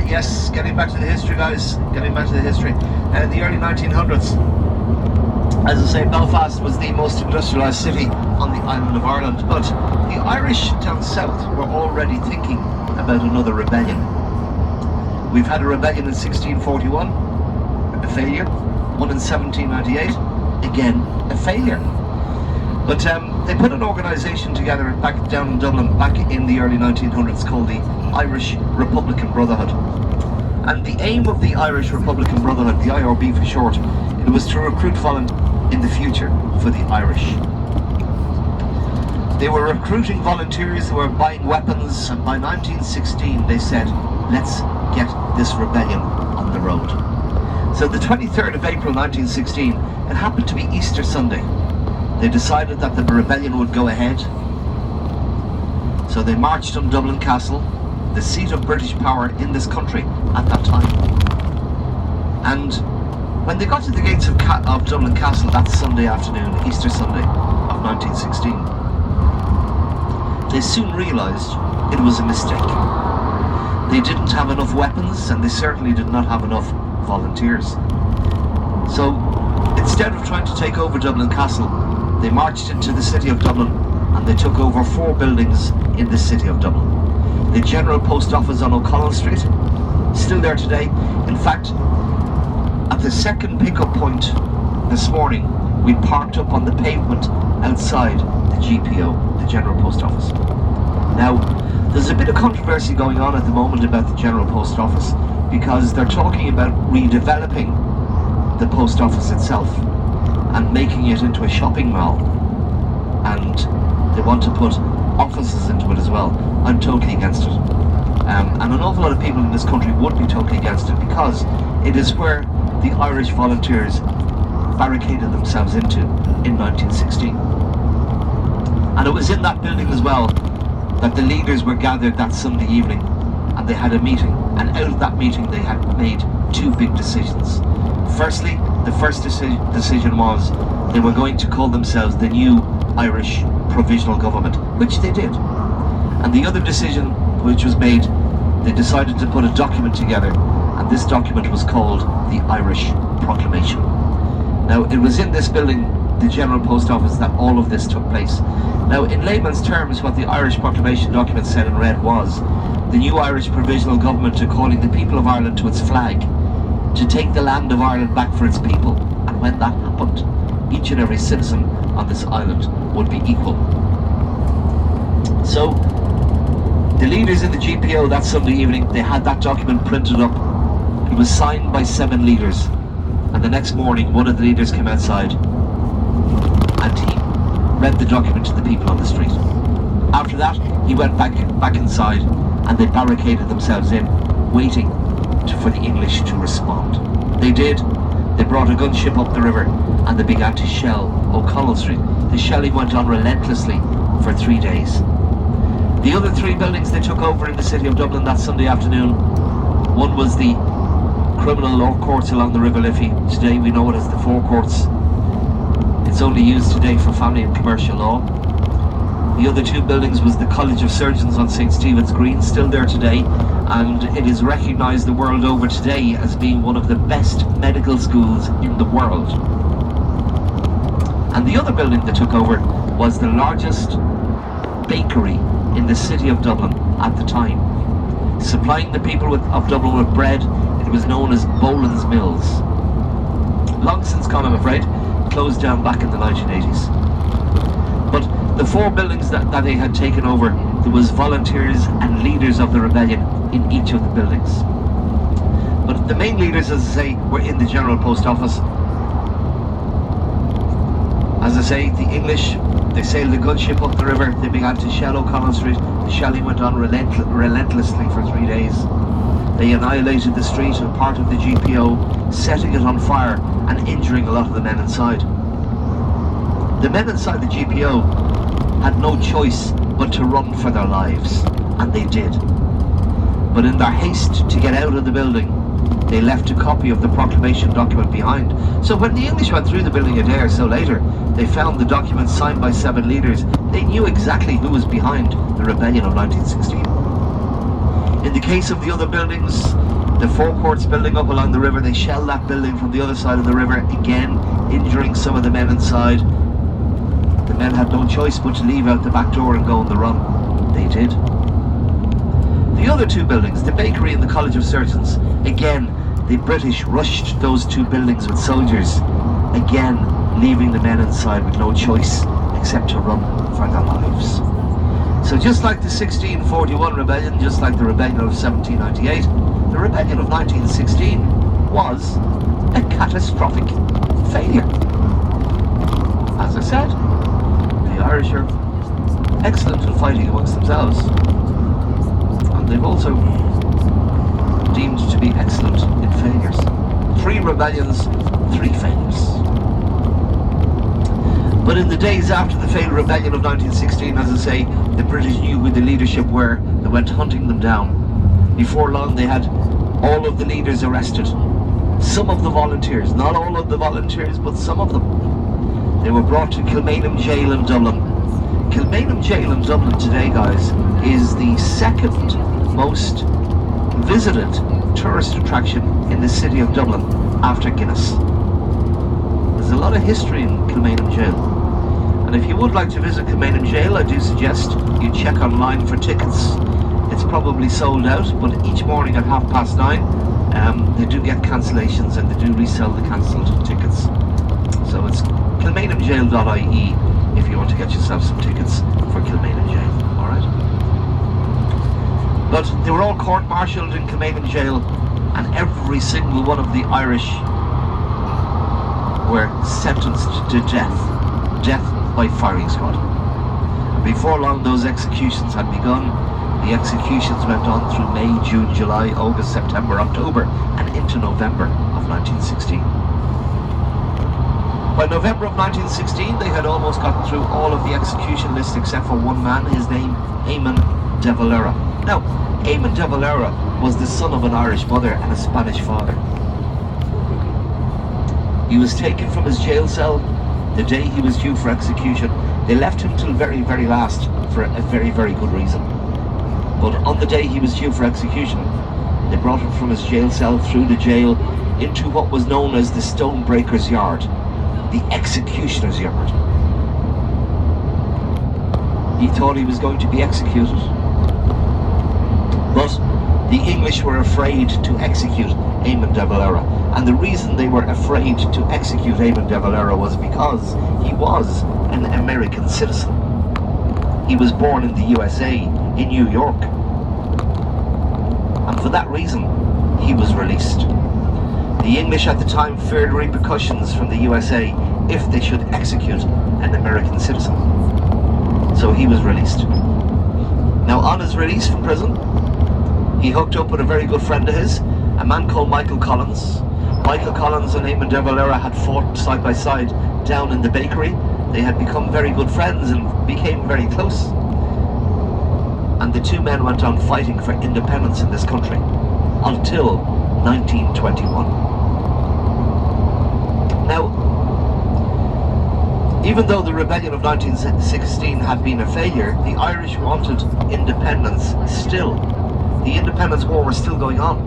Yes, getting back to the history, guys. Getting back to the history. In the early 1900s, as I say, Belfast was the most industrialised city on the island of Ireland. But the Irish down south were already thinking about another rebellion. We've had a rebellion in 1641, a failure. One in 1798, again a failure. But they put an organisation together back down in Dublin back in the early 1900s called the Irish Republican Brotherhood. And the aim of the Irish Republican Brotherhood, the IRB for short, it was to recruit in the future for the Irish. They were recruiting volunteers, they were buying weapons, and by 1916 they said, let's get this rebellion on the road. So the 23rd of April 1916, it happened to be Easter Sunday. They decided that the rebellion would go ahead. So they marched on Dublin Castle, the seat of British power in this country at that time. And when they got to the gates of Dublin Castle that Sunday afternoon, Easter Sunday of 1916, they soon realised it was a mistake. They didn't have enough weapons, and they certainly did not have enough volunteers. So instead of trying to take over Dublin Castle, they marched into the city of Dublin and they took over 4 buildings in the city of Dublin. The General Post Office on O'Connell Street, still there today. In fact, at the second pickup point this morning, we parked up on the pavement outside the GPO, the General Post Office. Now, there's a bit of controversy going on at the moment about the General Post Office, because they're talking about redeveloping the post office itself and making it into a shopping mall, and they want to put offices into it as well. I'm totally against it, and an awful lot of people in this country would be totally against it, because it is where the Irish volunteers barricaded themselves into in 1916, and it was in that building as well that the leaders were gathered that Sunday evening, and they had a meeting, and out of that meeting they had made 2 big decisions. Firstly, the first decision was they were going to call themselves the new Irish Provisional Government, which they did. And the other decision which was made, they decided to put a document together, and this document was called the Irish Proclamation. Now, it was in this building, the General Post Office, that all of this took place. Now, in layman's terms, what the Irish Proclamation document said and read was the new Irish Provisional Government are calling the people of Ireland to its flag, to take the land of Ireland back for its people, and when that happened, each and every citizen on this island would be equal. So, the leaders in the GPO that Sunday evening, they had that document printed up. It was signed by 7 leaders, and the next morning one of the leaders came outside and he read the document to the people on the street. After that, he went back inside, and they barricaded themselves in, waiting for the English to respond. They did. They brought a gunship up the river and they began to shell O'Connell Street. The shelling went on relentlessly for 3 days. The other 3 buildings they took over in the city of Dublin that Sunday afternoon, one was the criminal law courts along the River Liffey. Today we know it as the 4 Courts. It's only used today for family and commercial law. The other 2 buildings was the College of Surgeons on St. Stephen's Green, still there today, and it is recognised the world over today as being one of the best medical schools in the world. And the other building that took over was the largest bakery in the city of Dublin at the time, supplying the people of Dublin with bread. It was known as Boland's Mills. Long since gone, I'm afraid, closed down back in the 1980s. But the 4 buildings that they had taken over, there was volunteers and leaders of the rebellion in each of the buildings. But the main leaders, as I say, were in the General Post Office. As I say, the English, they sailed the gunship up the river, they began to shell O'Connell Street. The shelling went on relentlessly for 3 days. They annihilated the street and part of the GPO, setting it on fire and injuring a lot of the men inside. The men inside the GPO had no choice but to run for their lives, and they did. But in their haste to get out of the building, they left a copy of the proclamation document behind. So when the English went through the building a day or so later, they found the document signed by 7 leaders. They knew exactly who was behind the rebellion of 1916. In the case of the other buildings, the forecourts building up along the river, they shelled that building from the other side of the river, again injuring some of the men inside. The men had no choice but to leave out the back door and go on the run. They did. The other two buildings, the bakery and the College of Surgeons, again, the British rushed those two buildings with soldiers, again leaving the men inside with no choice except to run for their lives. So just like the 1641 rebellion, just like the rebellion of 1798, the rebellion of 1916 was a catastrophic failure. As I said, the Irish are excellent in fighting amongst themselves, and they've also deemed to be excellent in failures. 3 rebellions, 3 failures. But in the days after the failed rebellion of 1916, as I say, the British knew who the leadership were. They went hunting them down. Before long, they had all of the leaders arrested. Some of the volunteers, not all of the volunteers, but some of them. They were brought to Kilmainham Jail in Dublin. Kilmainham Jail in Dublin today, guys, is the second most visited tourist attraction in the city of Dublin after Guinness. There's a lot of history in Kilmainham Jail. And if you would like to visit Kilmainham Jail, I do suggest you check online for tickets. It's probably sold out, but each morning at 9:30, they do get cancellations and they do resell the cancelled tickets. So it's kilmainhamjail.ie if you want to get yourself some tickets for Kilmainham Jail, alright? But they were all court-martialed in Kilmainham Jail, and every single one of the Irish were sentenced to death by firing squad. And before long, those executions had begun. The executions went on through May, June, July, August, September, October, and into November of 1916. By November of 1916, they had almost gotten through all of the execution list except for one man, his name, Eamon de Valera. Now, Eamon de Valera was the son of an Irish mother and a Spanish father. He was taken from his jail cell the day he was due for execution. They left him till very, very last for a very, very good reason. But on the day he was due for execution, they brought him from his jail cell through the jail into what was known as the Stonebreaker's Yard, the executioner's yard. He thought he was going to be executed, but the English were afraid to execute Eamon de Valera, and the reason they were afraid to execute Eamon de Valera was because he was an American citizen. He was born in the USA, in New York, and for that reason he was released. The English at the time feared repercussions from the USA if they should execute an American citizen, so he was released. Now, on his release from prison, he hooked up with a very good friend of his, a man called Michael Collins. Michael Collins and Eamon de Valera had fought side by side down in the bakery. They had become very good friends and became very close. And the two men went on fighting for independence in this country until 1921. Now, even though the rebellion of 1916 had been a failure, the Irish wanted independence still. The independence war was still going on,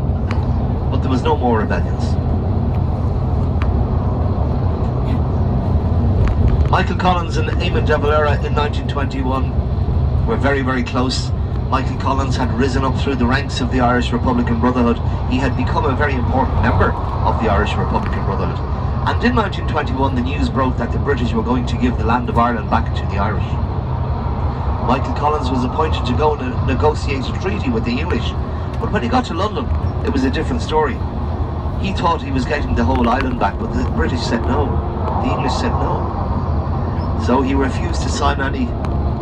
but there was no more rebellions. Michael Collins and Eamon de Valera in 1921 were very, very close. Michael Collins had risen up through the ranks of the Irish Republican Brotherhood. He had become a very important member of the Irish Republican Brotherhood. And in 1921, the news broke that the British were going to give the land of Ireland back to the Irish. Michael Collins was appointed to go and negotiate a treaty with the English. But when he got to London, it was a different story. He thought he was getting the whole island back, but the British said no. The English said no. So he refused to sign any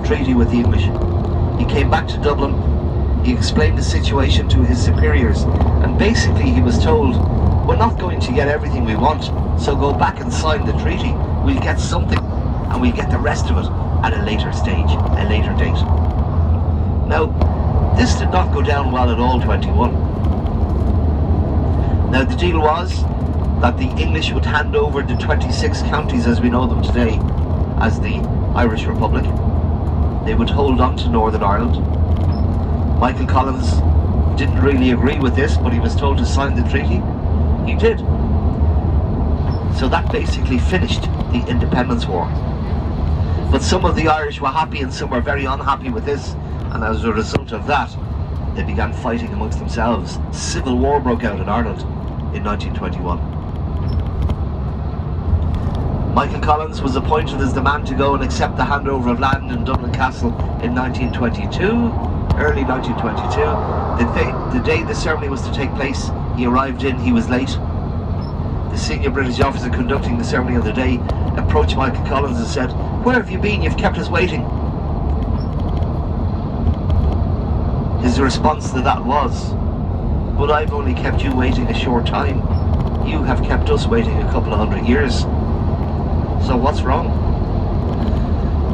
treaty with the English. He came back to Dublin. He explained the situation to his superiors, and basically he was told, we're not going to get everything we want, so go back and sign the treaty. We'll get something, and we'll get the rest of it at a later stage, a later date. Now, this did not go down well at all, 21. Now, the deal was that the English would hand over the 26 counties as we know them today as the Irish Republic. They would hold on to Northern Ireland. Michael Collins didn't really agree with this, but he was told to sign the treaty. He did. So that basically finished the independence war. But some of the Irish were happy and some were very unhappy with this, and as a result of that, they began fighting amongst themselves. Civil war broke out in Ireland in 1921. Michael Collins was appointed as the man to go and accept the handover of land in Dublin Castle in 1922, early 1922. The day the ceremony was to take place, he arrived in, he was late. The senior British officer conducting the ceremony of the day approached Michael Collins and said, "Where have you been? You've kept us waiting." His response to that was, "But I've only kept you waiting a short time. You have kept us waiting a couple of 100 years. So what's wrong?"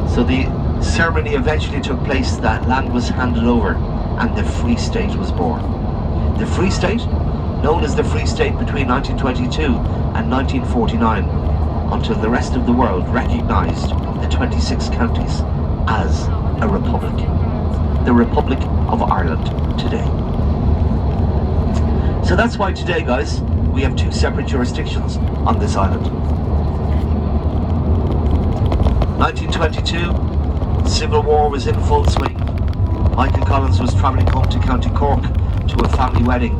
So the ceremony eventually took place, that land was handed over, and the Free State was born. The Free State, known as the Free State between 1922 and 1949, until the rest of the world recognised the 26 counties as a republic. The Republic of Ireland today. So that's why today, guys, we have two separate jurisdictions on this island. 1922, the Civil War was in full swing. Michael Collins was travelling home to County Cork to a family wedding.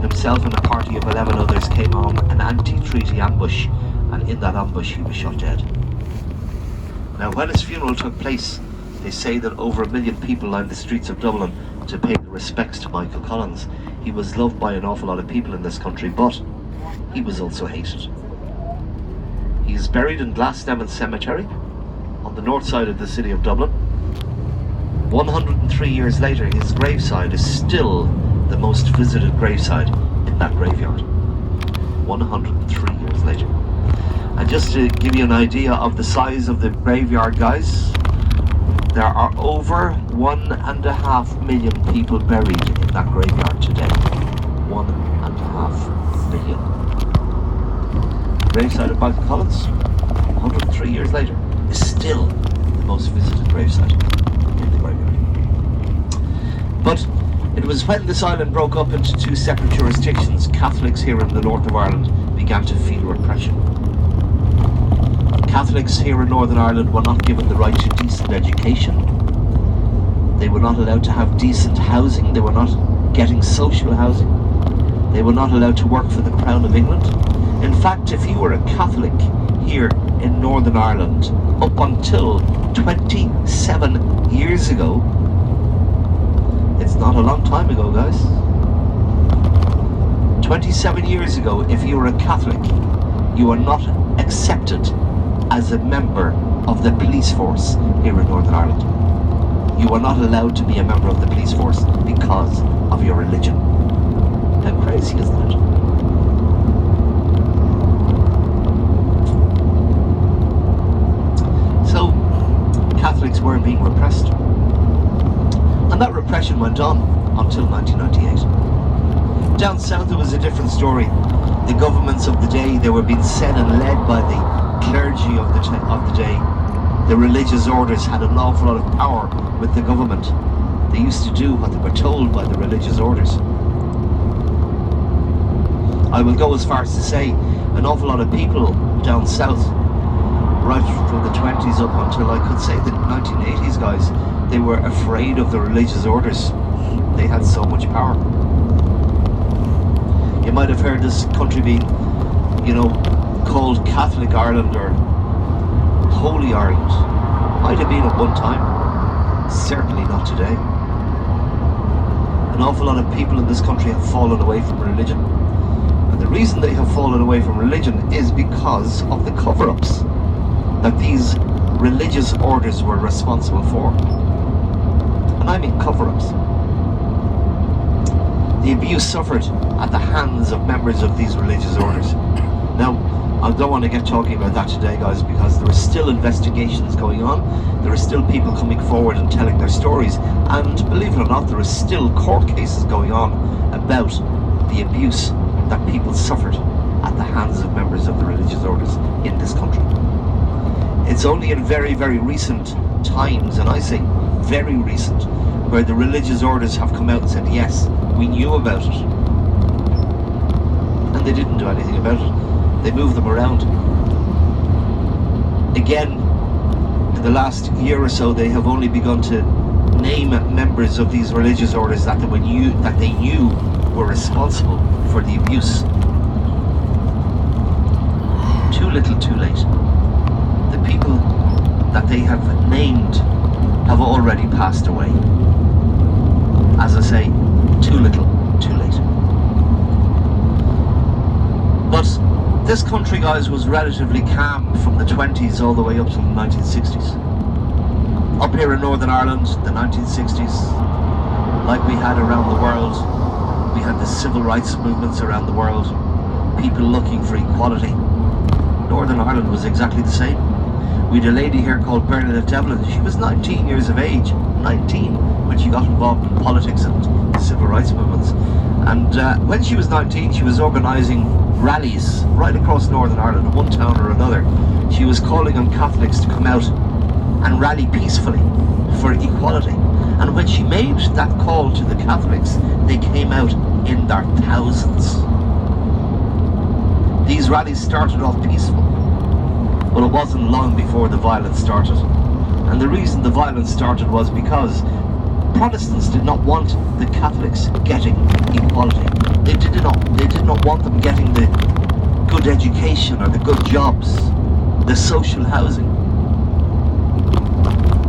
Himself and a party of 11 others came on an anti-treaty ambush, and in that ambush he was shot dead. Now, when his funeral took place, they say that over 1 million people lined the streets of Dublin to pay their respects to Michael Collins. He was loved by an awful lot of people in this country, but he was also hated. He is buried in Glasnevin Cemetery on the north side of the city of Dublin. 103 years later, his graveside is still the most visited graveside in that graveyard. 103 years later. And just to give you an idea of the size of the graveyard, guys, there are over 1.5 million people buried in that graveyard today. 1.5 million. Graveside of Michael Collins, 103 years later, is still the most visited gravesite in the graveyard. But it was when this island broke up into two separate jurisdictions, Catholics here in the north of Ireland began to feel repression. Catholics here in Northern Ireland were not given the right to decent education. They were not allowed to have decent housing. They were not getting social housing. They were not allowed to work for the Crown of England. In fact, if you were a Catholic here in Northern Ireland, up until 27 years ago, it's not a long time ago, guys. 27 years ago, if you were a Catholic, you were not accepted as a member of the police force here in Northern Ireland. You were not allowed to be a member of the police force because of your religion. How crazy is that? So, Catholics were being repressed. And that repression went on until 1998. Down south it was a different story. The governments of the day, they were being set and led by the clergy of the day. The religious orders had an awful lot of power with the government. They used to do what they were told by the religious orders. I will go as far as to say an awful lot of people down south, right from the 20s up until I could say the 1980s, guys, they were afraid of the religious orders. They had so much power. You might have heard this country being, called Catholic Ireland or Holy Ireland. Might have been at one time. Certainly not today. An awful lot of people in this country have fallen away from religion. And the reason they have fallen away from religion is because of the cover-ups that these religious orders were responsible for. And I mean cover-ups. The abuse suffered at the hands of members of these religious orders. Now, I don't want to get talking about that today, guys, because there are still investigations going on. There are still people coming forward and telling their stories. And believe it or not, there are still court cases going on about the abuse that people suffered at the hands of members of the religious orders in this country. It's only in very, very recent times, and I say very recent, where the religious orders have come out and said, yes, we knew about it. And they didn't do anything about it. They moved them around. Again, in the last year or so, they have only begun to name members of these religious orders that they knew were responsible for the abuse. Too little, too late. The people that they have named have already passed away. As I say, too little, too late. But this country, guys, was relatively calm from the 20s all the way up to the 1960s. Up here in Northern Ireland, the 1960s, like we had around the world, we had the civil rights movements around the world, people looking for equality. Northern Ireland was exactly the same. We had a lady here called Bernadette Devlin. She was 19 years of age, 19, when she got involved in politics and civil rights movements. And when she was 19, she was organising rallies right across Northern Ireland, in one town or another. She was calling on Catholics to come out and rally peacefully for equality. And when she made that call to the Catholics, they came out in their thousands. These rallies started off peaceful, but it wasn't long before the violence started. And the reason the violence started was because Protestants did not want the Catholics getting equality. They did not want them getting the good education or the good jobs, the social housing.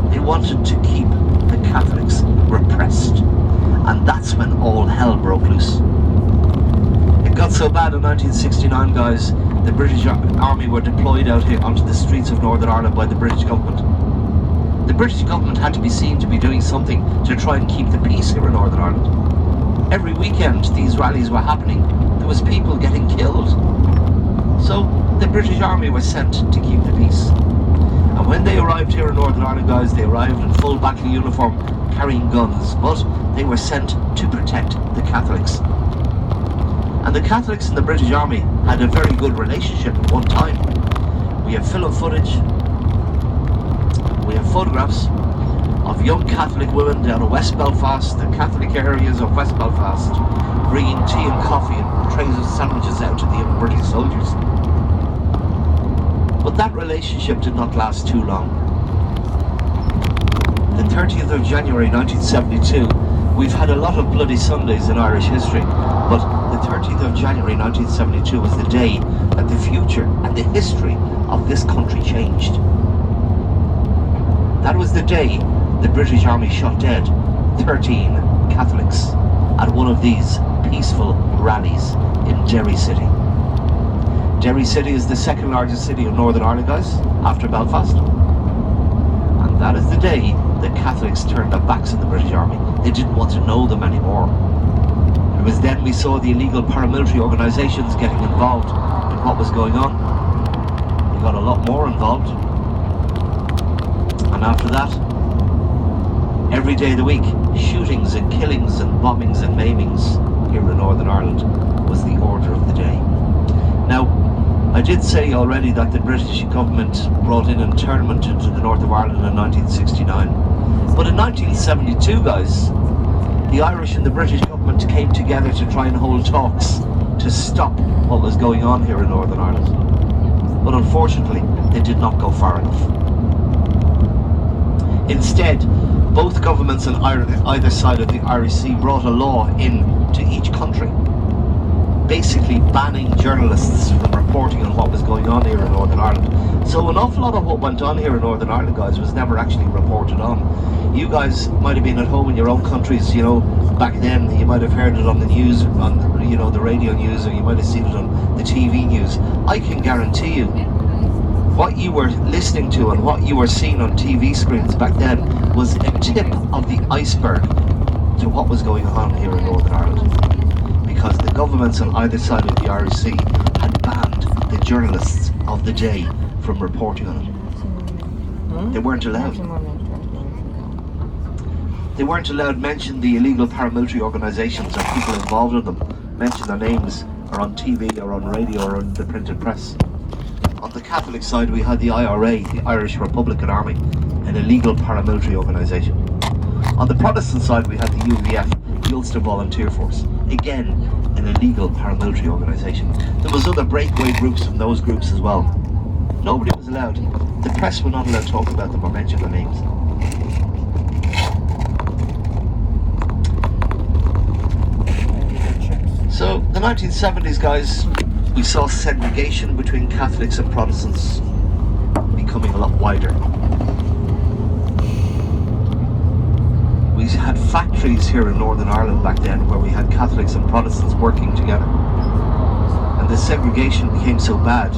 They wanted to keep the Catholics repressed. And that's when all hell broke loose. It got so bad in 1969, guys, the British Army were deployed out here onto the streets of Northern Ireland by the British government. The British government had to be seen to be doing something to try and keep the peace here in Northern Ireland. Every weekend these rallies were happening. There was people getting killed. So the British Army was sent to keep the peace. And when they arrived here in Northern Ireland, guys, they arrived in full battle uniform, carrying guns, but they were sent to protect the Catholics. And the Catholics and the British Army had a very good relationship at one time. We have film footage, we have photographs of young Catholic women down in West Belfast, the Catholic areas of West Belfast, bringing tea and coffee and trays of sandwiches out to the young British soldiers. But that relationship did not last too long. The 30th of January 1972, we've had a lot of bloody Sundays in Irish history, but the 30th of January 1972 was the day that the future and the history of this country changed. That was the day the British Army shot dead 13 Catholics at one of these peaceful rallies in Derry City. Derry City is the second largest city of Northern Ireland, guys, after Belfast. And that is the day the Catholics turned their backs on the British Army. They didn't want to know them anymore. It was then we saw the illegal paramilitary organisations getting involved in what was going on. They got a lot more involved. And after that, every day of the week, shootings and killings and bombings and maimings here in Northern Ireland was the order of the day. Now, I did say already that the British government brought in internment into the north of Ireland in 1969. But in 1972, guys, the Irish and the British government came together to try and hold talks to stop what was going on here in Northern Ireland. But unfortunately, they did not go far enough. Instead, both governments on either side of the Irish Sea brought a law into each country, basically banning journalists from reporting on what was going on here in Northern Ireland. So an awful lot of what went on here in Northern Ireland, guys, was never actually reported on. You guys might have been at home in your own countries, you know, back then. You might have heard it on the news, on, you know, the radio news, or you might have seen it on the TV news. I can guarantee you, what you were listening to and what you were seeing on TV screens back then was a tip of the iceberg to what was going on here in Northern Ireland. Because the governments on either side of the Irish Sea had banned the journalists of the day from reporting on it. They weren't allowed. They weren't allowed to mention the illegal paramilitary organisations or people involved in them, mention their names, or on TV or on radio or on the printed press. On the Catholic side, we had the IRA, the Irish Republican Army, an illegal paramilitary organisation. On the Protestant side, we had the UVF, the Ulster Volunteer Force. Again, an illegal paramilitary organisation. There was other breakaway groups from those groups as well. Nobody was allowed. The press were not allowed to talk about them or mention their names. So, the 1970s, guys, we saw segregation between Catholics and Protestants becoming a lot wider. We had factories here in Northern Ireland back then where we had Catholics and Protestants working together. And the segregation became so bad.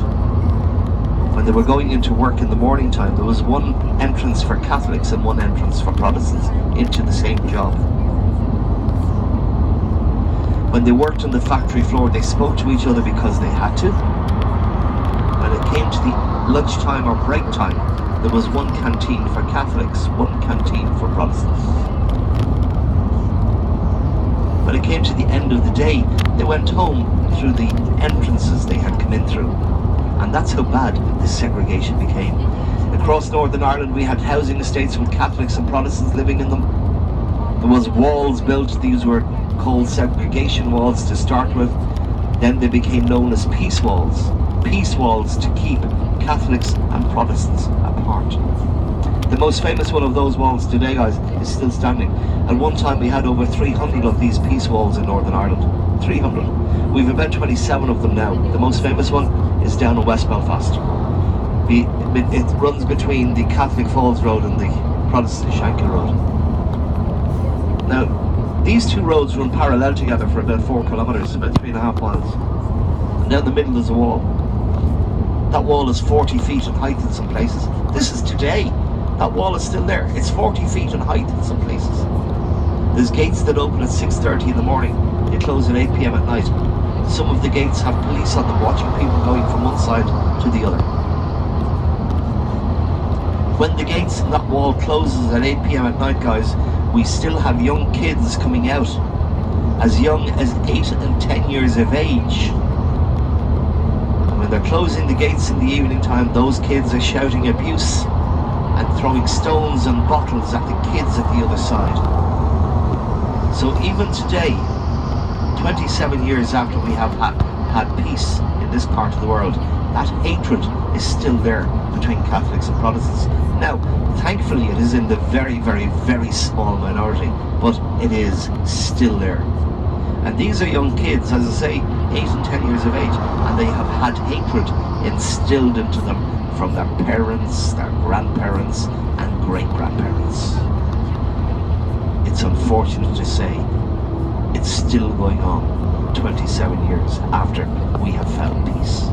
When they were going into work in the morning time, there was one entrance for Catholics and one entrance for Protestants into the same job. When they worked on the factory floor, they spoke to each other because they had to. When it came to the lunchtime or break time, there was one canteen for Catholics, one canteen for Protestants. When it came to the end of the day, they went home through the entrances they had come in through. And that's how bad this segregation became. Across Northern Ireland, we had housing estates with Catholics and Protestants living in them. There was walls built. These were called segregation walls to start with. Then they became known as peace walls. Peace walls to keep Catholics and Protestants apart. The most famous one of those walls today, guys, is still standing. At one time we had over 300 of these peace walls in Northern Ireland. 300. We've about 27 of them now. The most famous one is down in West Belfast. It runs between the Catholic Falls Road and the Protestant Shankill Road. Now, these two roads run parallel together for about 4 kilometres, about 3.5 miles. And down the middle there's a wall. That wall is 40 feet in height in some places. This is today. That wall is still there. It's 40 feet in height in some places. There's gates that open at 6:30 in the morning. They close at 8 p.m. at night. Some of the gates have police on them watching people going from one side to the other. When the gates in that wall closes at 8 p.m. at night, guys, we still have young kids coming out as young as 8 and 10 years of age. And when they're closing the gates in the evening time, those kids are shouting abuse and throwing stones and bottles at the kids at the other side. So even today, 27 years after we have had peace in this part of the world, that hatred is still there between Catholics and Protestants. Now, thankfully it is in the very, very, very small minority, but it is still there. And these are young kids, as I say, 8 and 10 years of age, and they have had hatred instilled into them from their parents, their grandparents, and great-grandparents. It's unfortunate to say, it's still going on 27 years after we have found peace.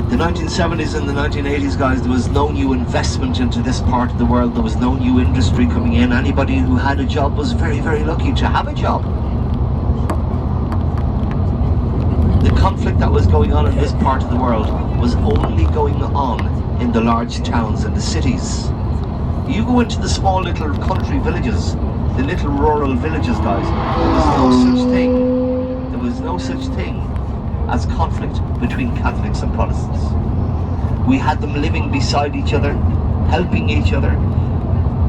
The 1970s and the 1980s, guys, there was no new investment into this part of the world. There was no new industry coming in. Anybody who had a job was very, very lucky to have a job. The conflict that was going on in this part of the world was only going on in the large towns and the cities. You go into the small little country villages, the little rural villages, guys, there was no such thing as conflict between Catholics and Protestants. We had them living beside each other, helping each other,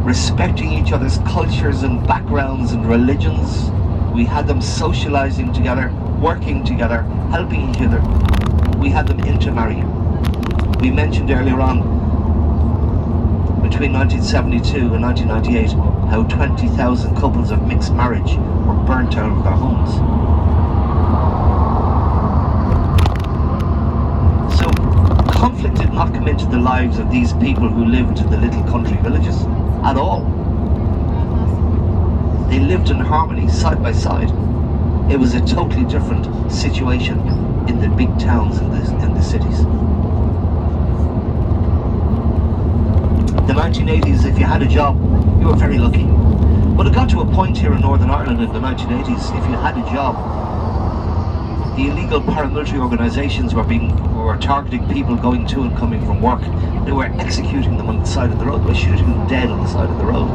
respecting each other's cultures and backgrounds and religions. We had them socializing together, working together, helping each other. We had them intermarrying. We mentioned earlier on, between 1972 and 1998, how 20,000 couples of mixed marriage were burnt out of their homes. So, conflict did not come into the lives of these people who lived in the little country villages at all. They lived in harmony, side by side. It was a totally different situation in the big towns and the cities. The 1980s, if you had a job, you were very lucky. But it got to a point here in Northern Ireland in the 1980s, if you had a job, the illegal paramilitary organisations were targeting people going to and coming from work. They were executing them on the side of the road. They were shooting them dead on the side of the road.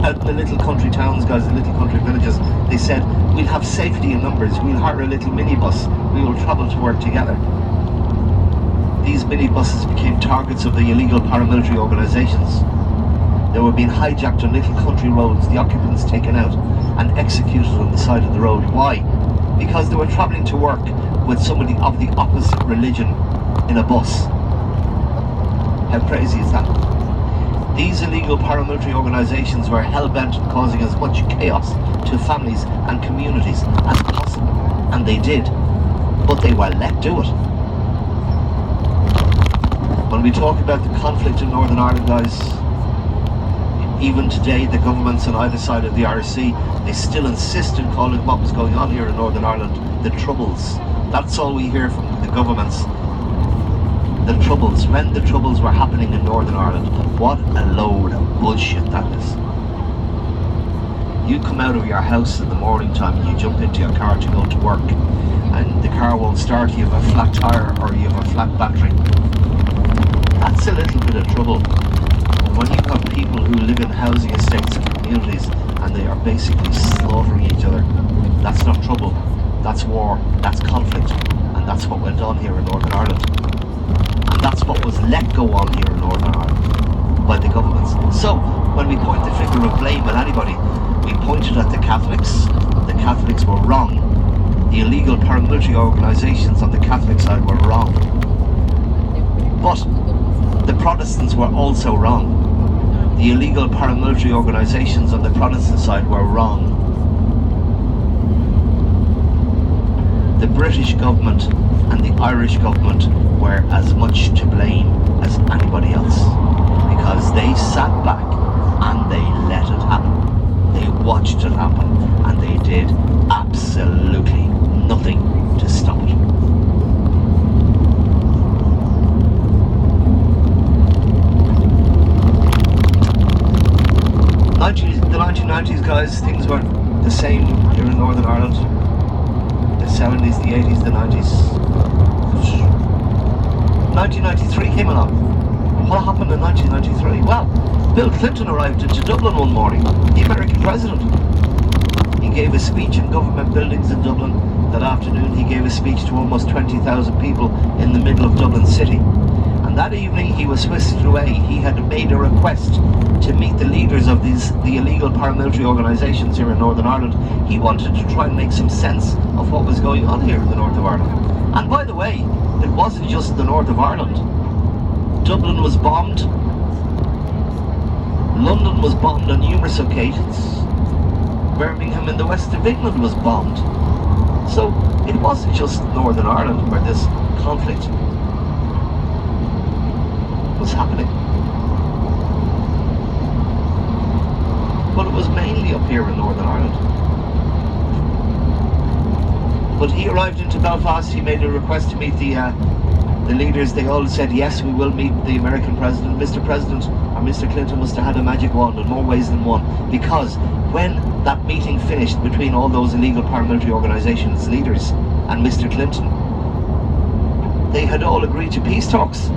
Out in the little country towns, guys, the little country villages, they said, we'll have safety in numbers, we'll hire a little minibus, we will travel to work together. these minibuses became targets of the illegal paramilitary organisations. They were being hijacked on little country roads, the occupants taken out and executed on the side of the road. Why? Because they were travelling to work with somebody of the opposite religion in a bus. How crazy is that? These illegal paramilitary organisations were hell-bent on causing as much chaos to families and communities as possible, and they did, but they were let do it. When we talk about the conflict in Northern Ireland, guys, even today the governments on either side of the Irish Sea, they still insist in calling what was going on here in Northern Ireland the Troubles. That's all we hear from the governments. The Troubles, when the Troubles were happening in Northern Ireland. What a load of bullshit that is. You come out of your house in the morning time and you jump into your car to go to work, and the car won't start, you have a flat tyre or you have a flat battery. That's a little bit of trouble. When you have people who live in housing estates and communities and they are basically slaughtering each other, that's not trouble, that's war, that's conflict, and that's what went on here in Northern Ireland. And that's what was let go on here in Northern Ireland by the governments. So, when we point the finger of blame at anybody, we pointed at the Catholics. The Catholics were wrong. The illegal paramilitary organisations on the Catholic side were wrong. But the Protestants were also wrong. The illegal paramilitary organisations on the Protestant side were wrong. The British government and the Irish government were as much to blame as anybody else, because they sat back and they let it happen. They watched it happen and they did absolutely nothing to stop it. The 1990s, guys, things weren't the same here in Northern Ireland. The 70s, the 80s, the 90s. 1993 came along. What happened in 1993? Well, Bill Clinton arrived into Dublin one morning, the American president. He gave a speech in government buildings in Dublin. That afternoon he gave a speech to almost 20,000 people in the middle of Dublin city. And that evening he was whisked away. He had made a request to meet the leaders of the illegal paramilitary organisations here in Northern Ireland. He wanted to try and make some sense of what was going on here in the north of Ireland. And by the way, it wasn't just the north of Ireland. Dublin was bombed. London was bombed on numerous occasions. Birmingham in the west of England was bombed. So it wasn't just Northern Ireland where this conflict was happening. But it was mainly up here in Northern Ireland. But he arrived into Belfast, he made a request to meet the leaders. They all said, yes, we will meet the American president. Mr. President, or Mr. Clinton must have had a magic wand in more ways than one, because when that meeting finished between all those illegal paramilitary organisations leaders and Mr. Clinton, they had all agreed to peace talks.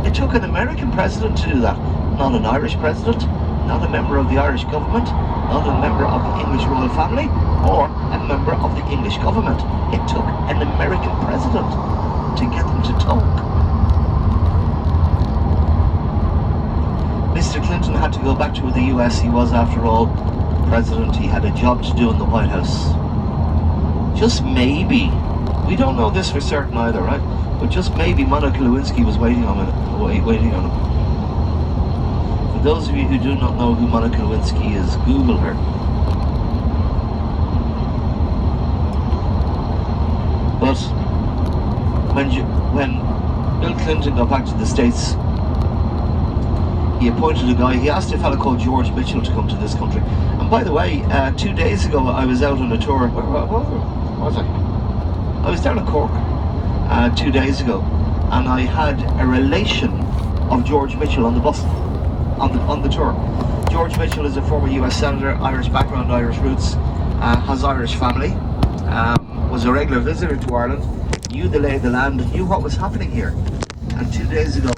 It took an American president to do that, not an Irish president, not a member of the Irish government, not a member of the English royal family, or a member of the English government. It took an American president to get them to talk. Mr. Clinton had to go back to the US. He was, after all, president. He had a job to do in the White House. Just maybe, we don't know this for certain either, right? But just maybe Monica Lewinsky was waiting on him. For those of you who do not know who Monica Lewinsky is, Google her. But when Bill Clinton got back to the States, he appointed a guy. He asked a fellow called George Mitchell to come to this country. And by the way, 2 days ago I was out on a tour. Where was I? I was down in Cork 2 days ago, and I had a relation of George Mitchell on the bus, on the tour. George Mitchell is a former US Senator, Irish background, Irish roots, has Irish family, was a regular visitor to Ireland, knew the lay of the land, knew what was happening here. And 2 days ago